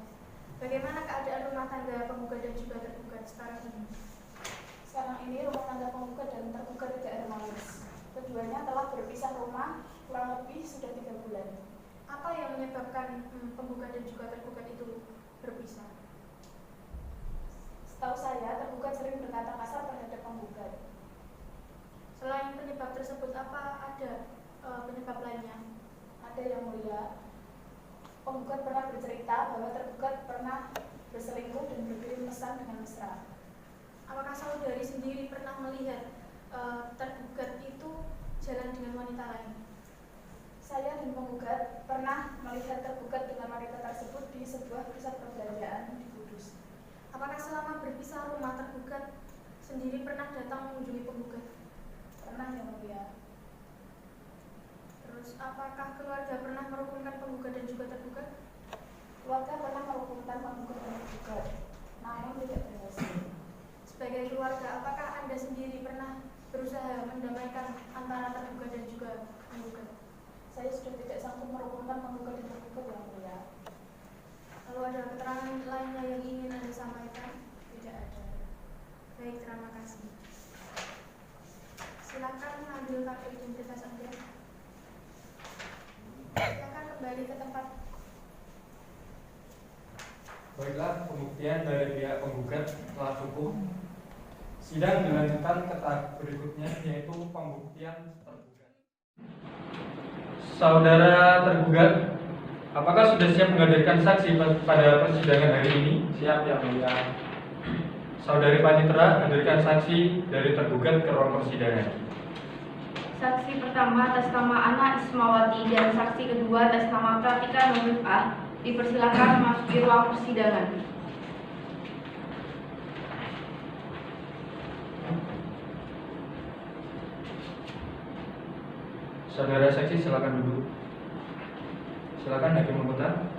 Bagaimana keadaan rumah tangga penggugat dan juga tergugat sekarang ini? Sekarang ini rumah tangga penggugat dan tergugat tidak harmonis. Keduanya telah berpisah rumah kurang lebih sudah 3 bulan. Apa yang menyebabkan penggugat dan juga tergugat itu berpisah? Setahu saya, tergugat sering berkata kasar terhadap penggugat. Selain penyebab tersebut, apa ada penyebab lainnya? Ada yang mulia. Penggugat pernah bercerita bahwa tergugat pernah berselingkuh dan berkirim pesan dengan mesra. Apakah saudari sendiri pernah melihat tergugat itu jalan dengan wanita lain? Saya dan penggugat pernah melihat tergugat dengan wanita tersebut di sebuah pusat perbelanjaan di Kudus. Apakah selama berpisah rumah tergugat sendiri pernah datang mengunjungi penggugat? Pernah yang mulia. Terus apakah keluarga pernah merukunkan penggugat dan juga tergugat? Keluarga pernah merukunkan penggugat dan tergugat, namun tidak berhasil. Sebagai keluarga, apakah Anda sendiri pernah berusaha mendamaikan antara tergugat dan juga penggugat? Saya sudah tidak sanggup merukunkan penggugat dan tergugat yang mulia. Lalu ada keterangan lainnya yang ingin Anda sampaikan? Tidak ada. Baik, terima kasih. Silakan mengambil kartu identitas Anda. Silakan kembali ke tempat. Baiklah, pembuktian dari pihak penggugat telah cukup. Sidang dilanjutkan ke tahap berikutnya, yaitu pembuktian tergugat. Saudara tergugat, apakah sudah siap menghadirkan saksi pada persidangan hari ini? Siap yang mulia. Saudari Panitera, hadirkan saksi dari tergugat ke ruang persidangan. Saksi pertama atas nama Ana Ismawati dan saksi kedua atas nama Pratika Nurifah dipersilakan memasuki ruang persidangan. Saudara saksi silakan duduk. Silakan hakim anggota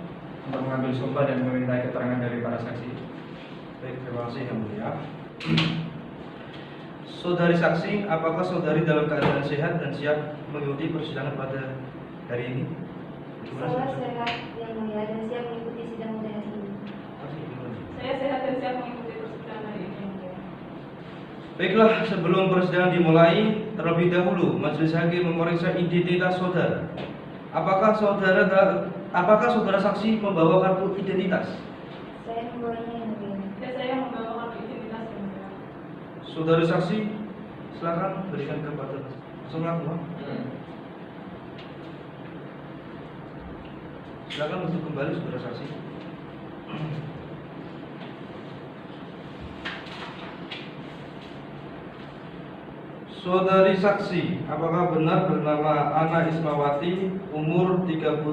untuk mengambil sumpah dan meminta keterangan dari para saksi. Baik, terima kasih yang mulia. Saudari saksi, apakah saudari dalam keadaan sehat dan siap mengikuti persidangan pada hari ini? Saya sehat yang mulia dan siap mengikuti sidang pada hari ini. Saya sehat dan siap mengikuti persidangan hari ini. Baiklah, sebelum persidangan dimulai, terlebih dahulu majelis hakim memeriksa identitas saudara. Apakah saudara saksi membawa kartu identitas? Saya membawanya yang mulia. Saya membawa kartu identitas yang mulia. Saudara saksi, silakan berikan kepada semua. Silakan untuk kembali saudara saksi. Saudari saksi, apakah benar bernama Ana Ismawati, umur 38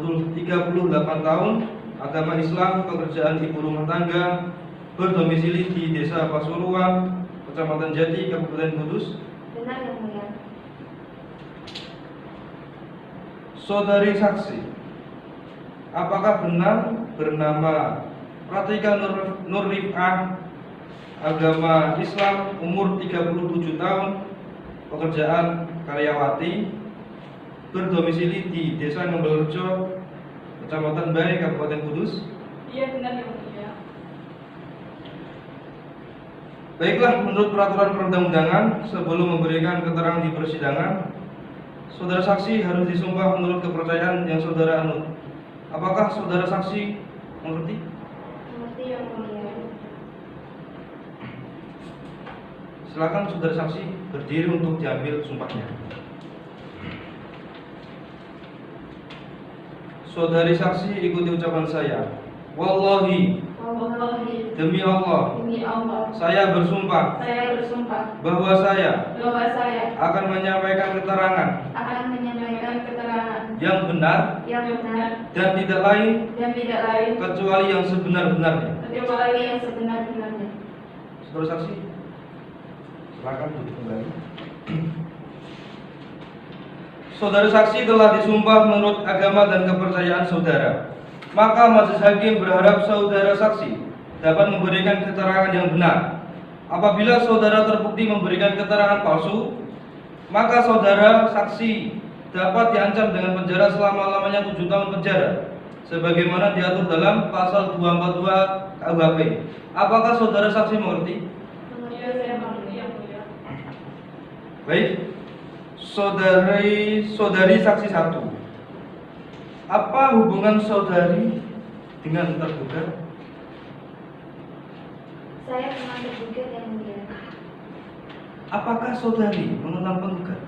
tahun, agama Islam, pekerjaan ibu rumah tangga, berdomisili di Desa Pasuruan, Kecamatan Jati, Kabupaten Kudus? Benar yang mulia. Saudari saksi, apakah benar bernama Pratika Nurifah, agama Islam, umur 37 tahun, pekerjaan karyawati, berdomisili di Desa Ngembelrejo, Kecamatan Bae, Kabupaten Kudus? Iya benar yang mulia. Baiklah, menurut peraturan perundang-undangan, sebelum memberikan keterangan di persidangan, saudara saksi harus disumpah menurut kepercayaan yang saudara anut. Apakah saudara saksi mengerti? Mengerti yang mulia. Silakan saudara saksi berdiri untuk diambil sumpahnya. Saudari saksi ikuti ucapan saya. Wallahi, Wallahi, demi Allah, demi Allah, saya bersumpah saya bersumpah bahwa saya bahwa saya akan menyampaikan keterangan akan menyampaikan keterangan yang benar yang benar dan tidak lain dan tidak lain kecuali yang sebenar-benarnya. kecuali yang sebenar-benarnya. Saudara saksi, silakan duduk kembali. Saudara saksi telah disumpah menurut agama dan kepercayaan saudara. Maka majelis hakim berharap saudara saksi dapat memberikan keterangan yang benar. Apabila saudara terbukti memberikan keterangan palsu, maka saudara saksi dapat diancam dengan penjara selama-lamanya 7 tahun penjara, sebagaimana diatur dalam pasal 242 KUHP. Apakah saudara saksi mengerti? Iya saya mengerti yang mulia. Baik, saudari saksi 1. Apa hubungan saudari dengan tergugat? Saya teman tergugat yang mulia. Apakah saudari mengenal penggugat?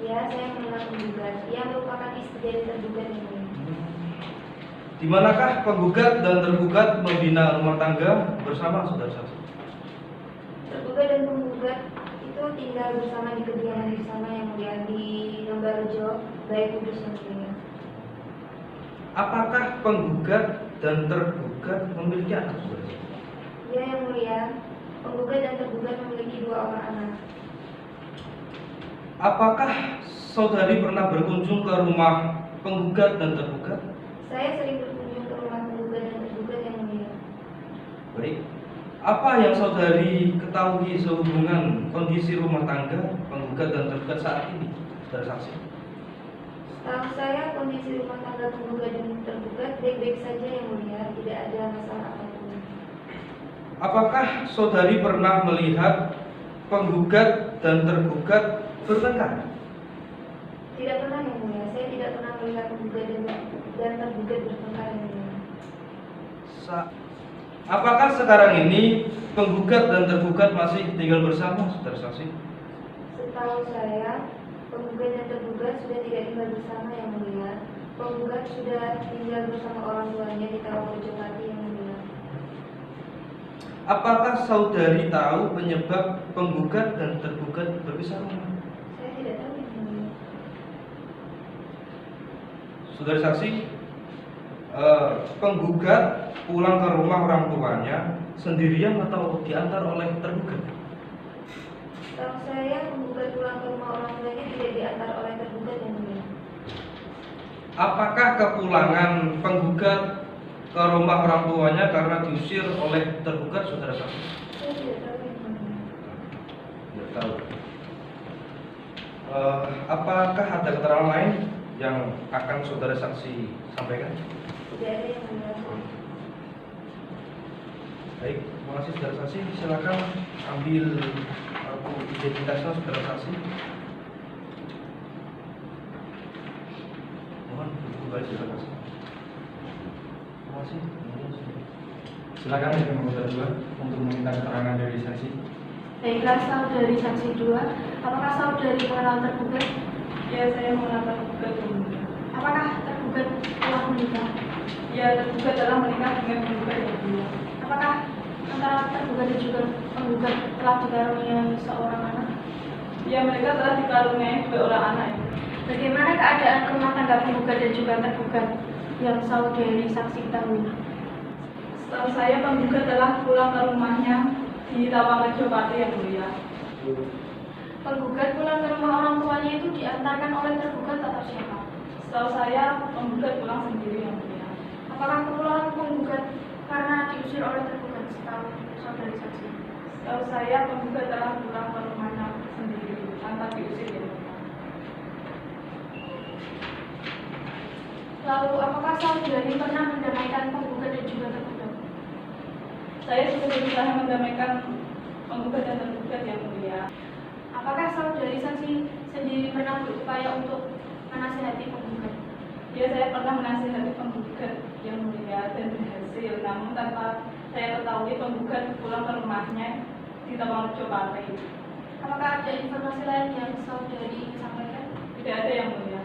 Ya, saya mengenal penggugat. Ia merupakan istri dari tergugat yang mulia. Di manakah penggugat dan tergugat membina rumah tangga bersama saudara saksi? Tergugat dan penggugat itu tinggal bersama di kediaman bersama yang mulia di Ngembelrejo, Bae, Kudus yang mulia. Apakah penggugat dan tergugat memiliki anak saudara? Ya yang mulia, penggugat dan tergugat memiliki 2 orang anak. Apakah saudari pernah berkunjung ke rumah penggugat dan tergugat? Saya sering berkunjung ke rumah penggugat dan tergugat yang mulia. Baik. Apa yang saudari ketahui sehubungan kondisi rumah tangga penggugat dan tergugat saat ini, saudara saksi? Setahu saya kondisi rumah tangga penggugat dan tergugat baik-baik saja yang mulia, tidak ada masalah apapun. Apakah saudari pernah melihat penggugat dan tergugat bertengkar? Tidak pernah yang mulia, saya tidak pernah melihat penggugat dan tergugat bertengkar yang mulia. Apakah sekarang ini penggugat dan tergugat masih tinggal bersama, saudara saksi? Setahu saya penggugat dan tergugat sudah tidak tinggal bersama yang mulia. Penggugat sudah tinggal bersama orang tuanya di Kawasan Pati yang mulia. Apakah saudari tahu penyebab penggugat dan tergugat berpisah rumah? Saya tidak tahu yang mulia. Saudara saksi, penggugat pulang ke rumah orang tuanya sendirian atau diantar oleh tergugat? Setahu saya penggugat pulang ke rumah orang tuanya tidak diantar oleh tergugat yang mulia. Apakah kepulangan penggugat ke rumah orang tuanya karena diusir oleh tergugat, saudara saksi? Saya tidak tahu yang mulia. Tidak tahu. Apakah ada keterangan lain yang akan saudara saksi sampaikan? Tidak ada yang mulia. Baik, terima kasih saudara saksi. Silakan ambil kartu identitasnya saudara saksi. Mohon duduk kembali saudara saksi. Terima kasih. Silakan yang nomor 2 untuk meminta keterangan dari saksi. Baiklah, saudari saksi 2, apakah saudari mengenal tergugat? Ya saya mengenal tergugat yang mulia. Apakah tergugat telah menikah? Ya tergugat telah menikah dengan penggugat yang mulia. Apakah antara tergugat dan juga penggugat telah dikaruniai seorang anak? Ya mereka telah dikaruniai 2 orang anak. Bagaimana keadaan rumah tangga penggugat dan juga tergugat yang saudari saksi ketahui? Setahu saya penggugat telah pulang ke rumahnya di Tawangrejo Pati yang mulia. Penggugat pulang ke rumah orang tuanya itu diantarkan oleh tergugat atau siapa? Setahu saya penggugat pulang sendiri yang mulia. Apakah kepulangan penggugat karena diusir oleh tergugat setahu saudari saksi? Setahu saya penggugat telah pulang ke rumahnya sendiri tanpa diusir yang mulia. Lalu, apakah saudari pernah mendamaikan penggugat dan juga tergugat? Saya sudah berusaha mendamaikan penggugat dan tergugat yang mulia. Apakah saudari saksi sendiri pernah berupaya untuk menasihati penggugat? Ya, saya pernah menasihati penggugat yang mulia dan berhasil, namun tanpa saya ketahui penggugat pulang ke rumahnya di Tapangarjo Pati. Apakah ada informasi lain yang saudari sampaikan? Tidak ada yang mulia.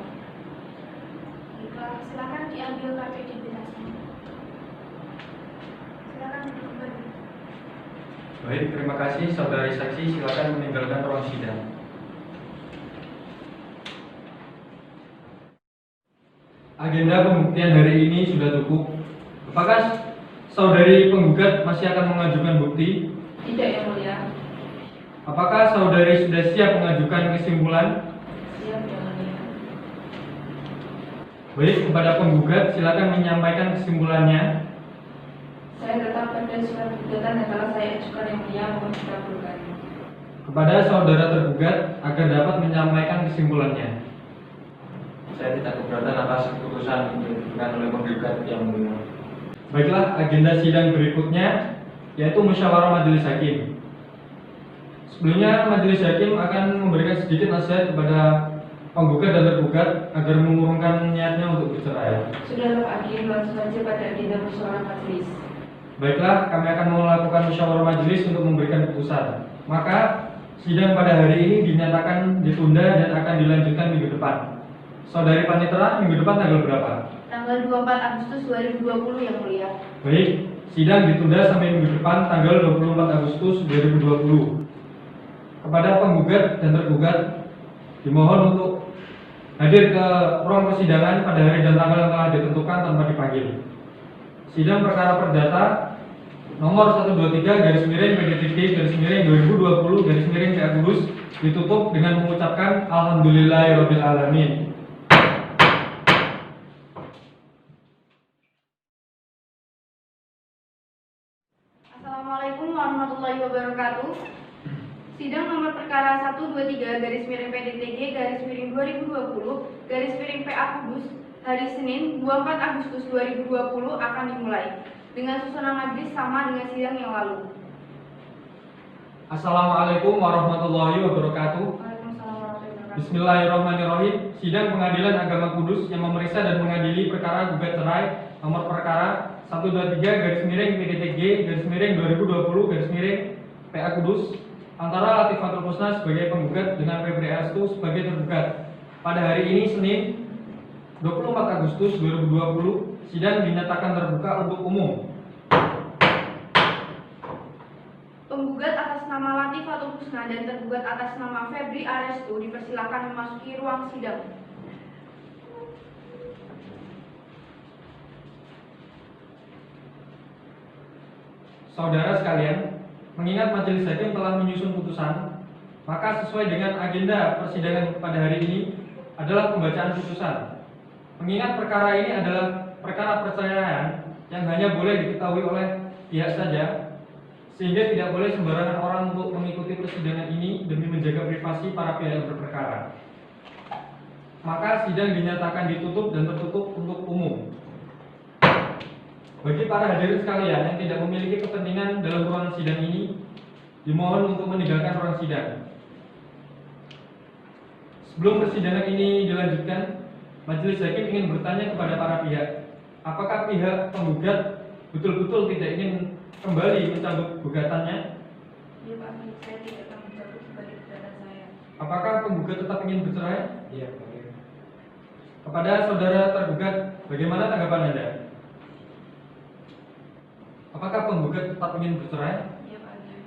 Baiklah, silakan diambil kartu identitasnya. Silakan duduk kembali. Baik, terima kasih saudari saksi, silakan meninggalkan ruang sidang. Agenda pembuktian hari ini sudah cukup. Apakah saudari penggugat masih akan mengajukan bukti? Tidak yang mulia. Apakah saudari sudah siap mengajukan kesimpulan? Siap yang mulia. Baik, kepada penggugat silakan menyampaikan kesimpulannya. Saya tetap pada surat gugatan yang telah saya ajukan yang mulia, mohon dikabulkan. Kepada saudara tergugat agar dapat menyampaikan kesimpulannya. Saya tidak keberatan atas keputusan yang diberikan oleh penggugat yang mulia. Baiklah, agenda sidang berikutnya yaitu musyawarah majelis hakim. Sebelumnya majelis hakim akan memberikan sedikit nasihat kepada penggugat dan tergugat agar mengurungkan niatnya untuk bercerai. Sudah Pak Hakim, langsung saja pada agenda musyawarah majelis. Baiklah, kami akan melakukan musyawarah majelis untuk memberikan keputusan. Maka sidang pada hari ini dinyatakan ditunda dan akan dilanjutkan minggu depan. Saudari Panitera, minggu depan tanggal berapa? Tanggal 24 Agustus 2020 yang mulia. Baik, sidang ditunda sampai minggu depan tanggal 24 Agustus 2020. Kepada penggugat dan tergugat dimohon untuk hadir ke ruang persidangan pada hari dan tanggal yang telah ditentukan tanpa dipanggil. Sidang perkara perdata nomor 123/PDTG/2020/PA Kudus ditutup dengan mengucapkan Alhamdulillahirobbilalamin. Assalamualaikum warahmatullahi wabarakatuh. Sidang nomor perkara 123/PDTG/2020/PA Kudus hari Senin 24 Agustus 2020 akan dimulai dengan susunan majelis sama dengan sidang yang lalu. Assalamualaikum warahmatullahi wabarakatuh. Waalaikumsalam warahmatullahi wabarakatuh. Bismillahirrahmanirrahim. Sidang Pengadilan Agama Kudus yang memeriksa dan mengadili perkara gugat cerai nomor perkara 123/PDTG/2020/PA Kudus antara Latifatul Husna sebagai penggugat dengan Febri Astu sebagai tergugat. Pada hari ini Senin 24 Agustus 2020 sidang dinyatakan terbuka untuk umum. Penggugat atas nama Latifatul Husna dan tergugat atas nama Febri Arestu dipersilakan memasuki ruang sidang. Saudara sekalian, mengingat majelis hakim telah menyusun putusan, maka sesuai dengan agenda persidangan pada hari ini adalah pembacaan putusan. Mengingat perkara ini adalah perkara perceraian yang hanya boleh diketahui oleh pihak saja, sehingga tidak boleh sembarangan orang untuk mengikuti persidangan ini demi menjaga privasi para pihak yang berperkara. Maka sidang dinyatakan ditutup dan tertutup untuk umum. Bagi para hadirin sekalian yang tidak memiliki kepentingan dalam ruangan sidang ini, dimohon untuk meninggalkan ruang sidang. Sebelum persidangan ini dilanjutkan, majelis hakim ingin bertanya kepada para pihak, apakah pihak penggugat betul-betul tidak ingin kembali mencabut gugatannya? Iya Pak Hakim, saya tidak akan mencabut kembali gugatan saya. Apakah penggugat tetap ingin bercerai? Iya, boleh. Kepada saudara tergugat, bagaimana tanggapan Anda? Apakah penggugat tetap ingin bercerai? Iya Pak Hakim.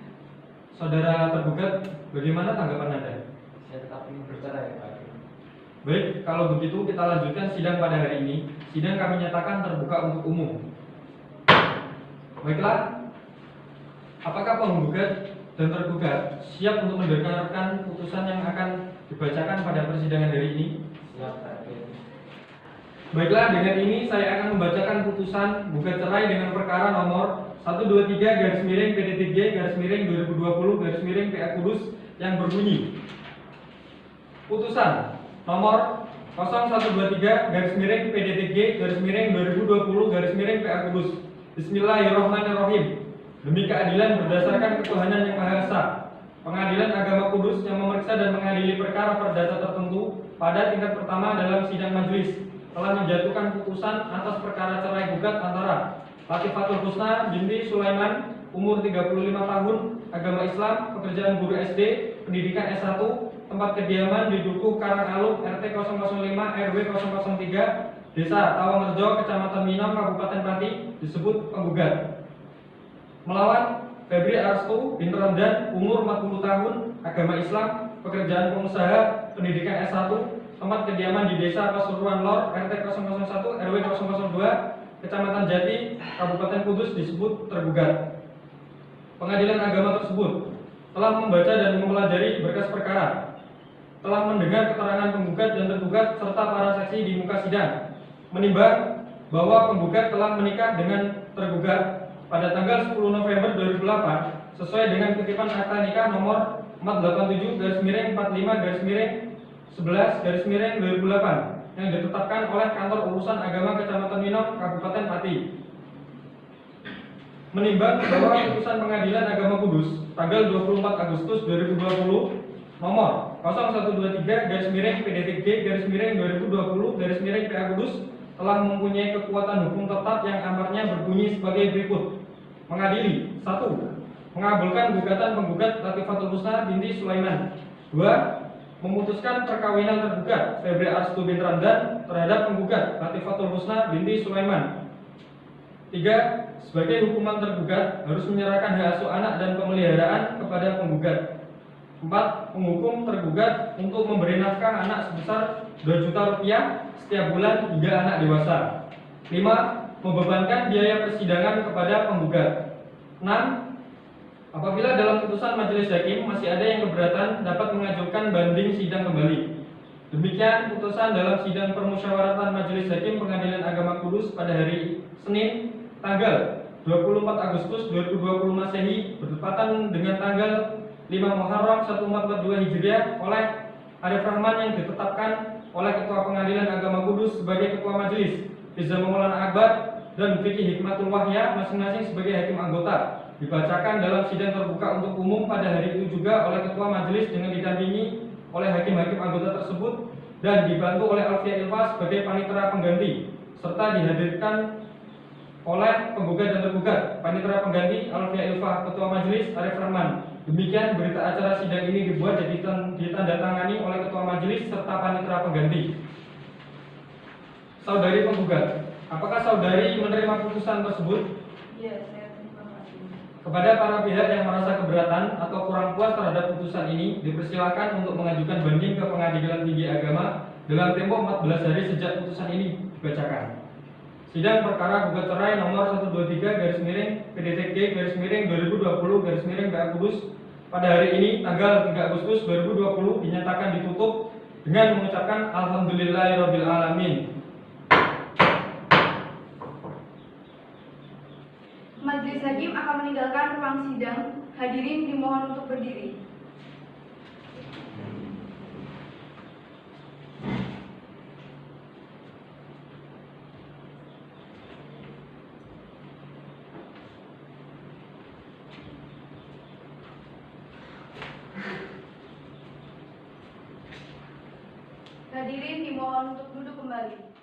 Saudara tergugat, bagaimana tanggapan Anda? Saya tetap ingin bercerai, Pak Hakim. Baik, kalau begitu kita lanjutkan sidang pada hari ini. Sidang kami nyatakan terbuka untuk umum. Baiklah, apakah penggugat dan tergugat siap untuk mendengarkan putusan yang akan dibacakan pada persidangan hari ini? Siap, Pak Hakim. Baiklah, dengan ini saya akan membacakan putusan gugat cerai dengan perkara nomor 123/PDTG/2020/PA Kudus yang berbunyi. Putusan nomor 0123-PDTG-2020-PA Kudus. Bismillahirrahmanirrahim. Demi keadilan berdasarkan ketuhanan yang Maha Esa, Pengadilan Agama Kudus yang memeriksa dan mengadili perkara perdata tertentu pada tingkat pertama dalam sidang majelis telah menjatuhkan putusan atas perkara cerai gugat antara Latifatul Husna binti Sulaiman, umur 35 tahun, agama Islam, pekerjaan guru SD, pendidikan S1, tempat kediaman di Dukuh Karangalum, RT 005 RW 003, Desa Tawangerjo, Kecamatan Minang, Kabupaten Pati, disebut penggugat. Melawan Febri Arstu bin Ramdan, umur 40 tahun, agama Islam, pekerjaan pengusaha, pendidikan S1, tempat kediaman di Desa Pasuruan Lor, RT 001 RW 002, Kecamatan Jati, Kabupaten Kudus, disebut tergugat. Pengadilan agama tersebut telah membaca dan mempelajari berkas perkara, telah mendengar keterangan penggugat dan tergugat serta para saksi di muka sidang, menimbang bahwa penggugat telah menikah dengan tergugat pada tanggal 10 November 2008 sesuai dengan kutipan akta nikah nomor 487-45-11-2008 yang ditetapkan oleh Kantor Urusan Agama Kecamatan Minang, Kabupaten Pati. Menimbang bahwa putusan Pengadilan Agama Kudus tanggal 24 Agustus 2020 nomor 0123-PDTG-2020-PA Kudus telah mempunyai kekuatan hukum tetap yang amarnya berbunyi sebagai berikut. Mengadili: 1. Mengabulkan gugatan penggugat Latifatul Husna binti Sulaiman. 2. Memutuskan perkawinan tergugat Febri Arstu bin Ramdan terhadap penggugat Latifatul Husna binti Sulaiman. 3. Sebagai hukuman tergugat harus menyerahkan hak asuh anak dan pemeliharaan kepada penggugat. 4. Menghukum tergugat untuk memberi nafkah anak sebesar 2 juta rupiah setiap bulan hingga anak dewasa. 5. Membebankan biaya persidangan kepada penggugat. 6. Apabila dalam putusan majelis hakim masih ada yang keberatan, dapat mengajukan banding sidang kembali. Demikian putusan dalam sidang permusyawaratan Majelis Hakim Pengadilan Agama Kudus pada hari Senin tanggal 24 Agustus 2020 Masehi bertepatan dengan tanggal 5 Muharram 1442 Hijriah oleh Arif Rahman yang ditetapkan oleh Ketua Pengadilan Agama Kudus sebagai Ketua Majelis, Riza Maulana Akbar dan Fikih Hikmatul Wahya masing-masing sebagai hakim anggota, dibacakan dalam sidang terbuka untuk umum pada hari itu juga oleh Ketua Majelis dengan didampingi oleh hakim-hakim anggota tersebut dan dibantu oleh Alfia Ilfa sebagai panitera pengganti, serta dihadirkan oleh penggugat dan tergugat. Panitera pengganti Alfia Ilfa, Ketua Majelis Arif Rahman. Demikian berita acara sidang ini dibuat dan ditandatangani oleh Ketua Majelis serta panitera pengganti. Saudari penggugat, apakah saudari menerima putusan tersebut? Iya, saya terima kasih. Kepada para pihak yang merasa keberatan atau kurang puas terhadap putusan ini, dipersilakan untuk mengajukan banding ke Pengadilan Tinggi Agama dalam tempo 14 hari sejak putusan ini dibacakan. Sidang perkara gugat cerai nomor 123-PDTG-2020-PA Kudus pada hari ini tanggal 3 Agustus 2020 dinyatakan ditutup dengan mengucapkan Alhamdulillahirabbil alamin. Majelis Hakim akan meninggalkan ruang sidang. Hadirin dimohon untuk berdiri. Hadirin dimohon untuk duduk kembali.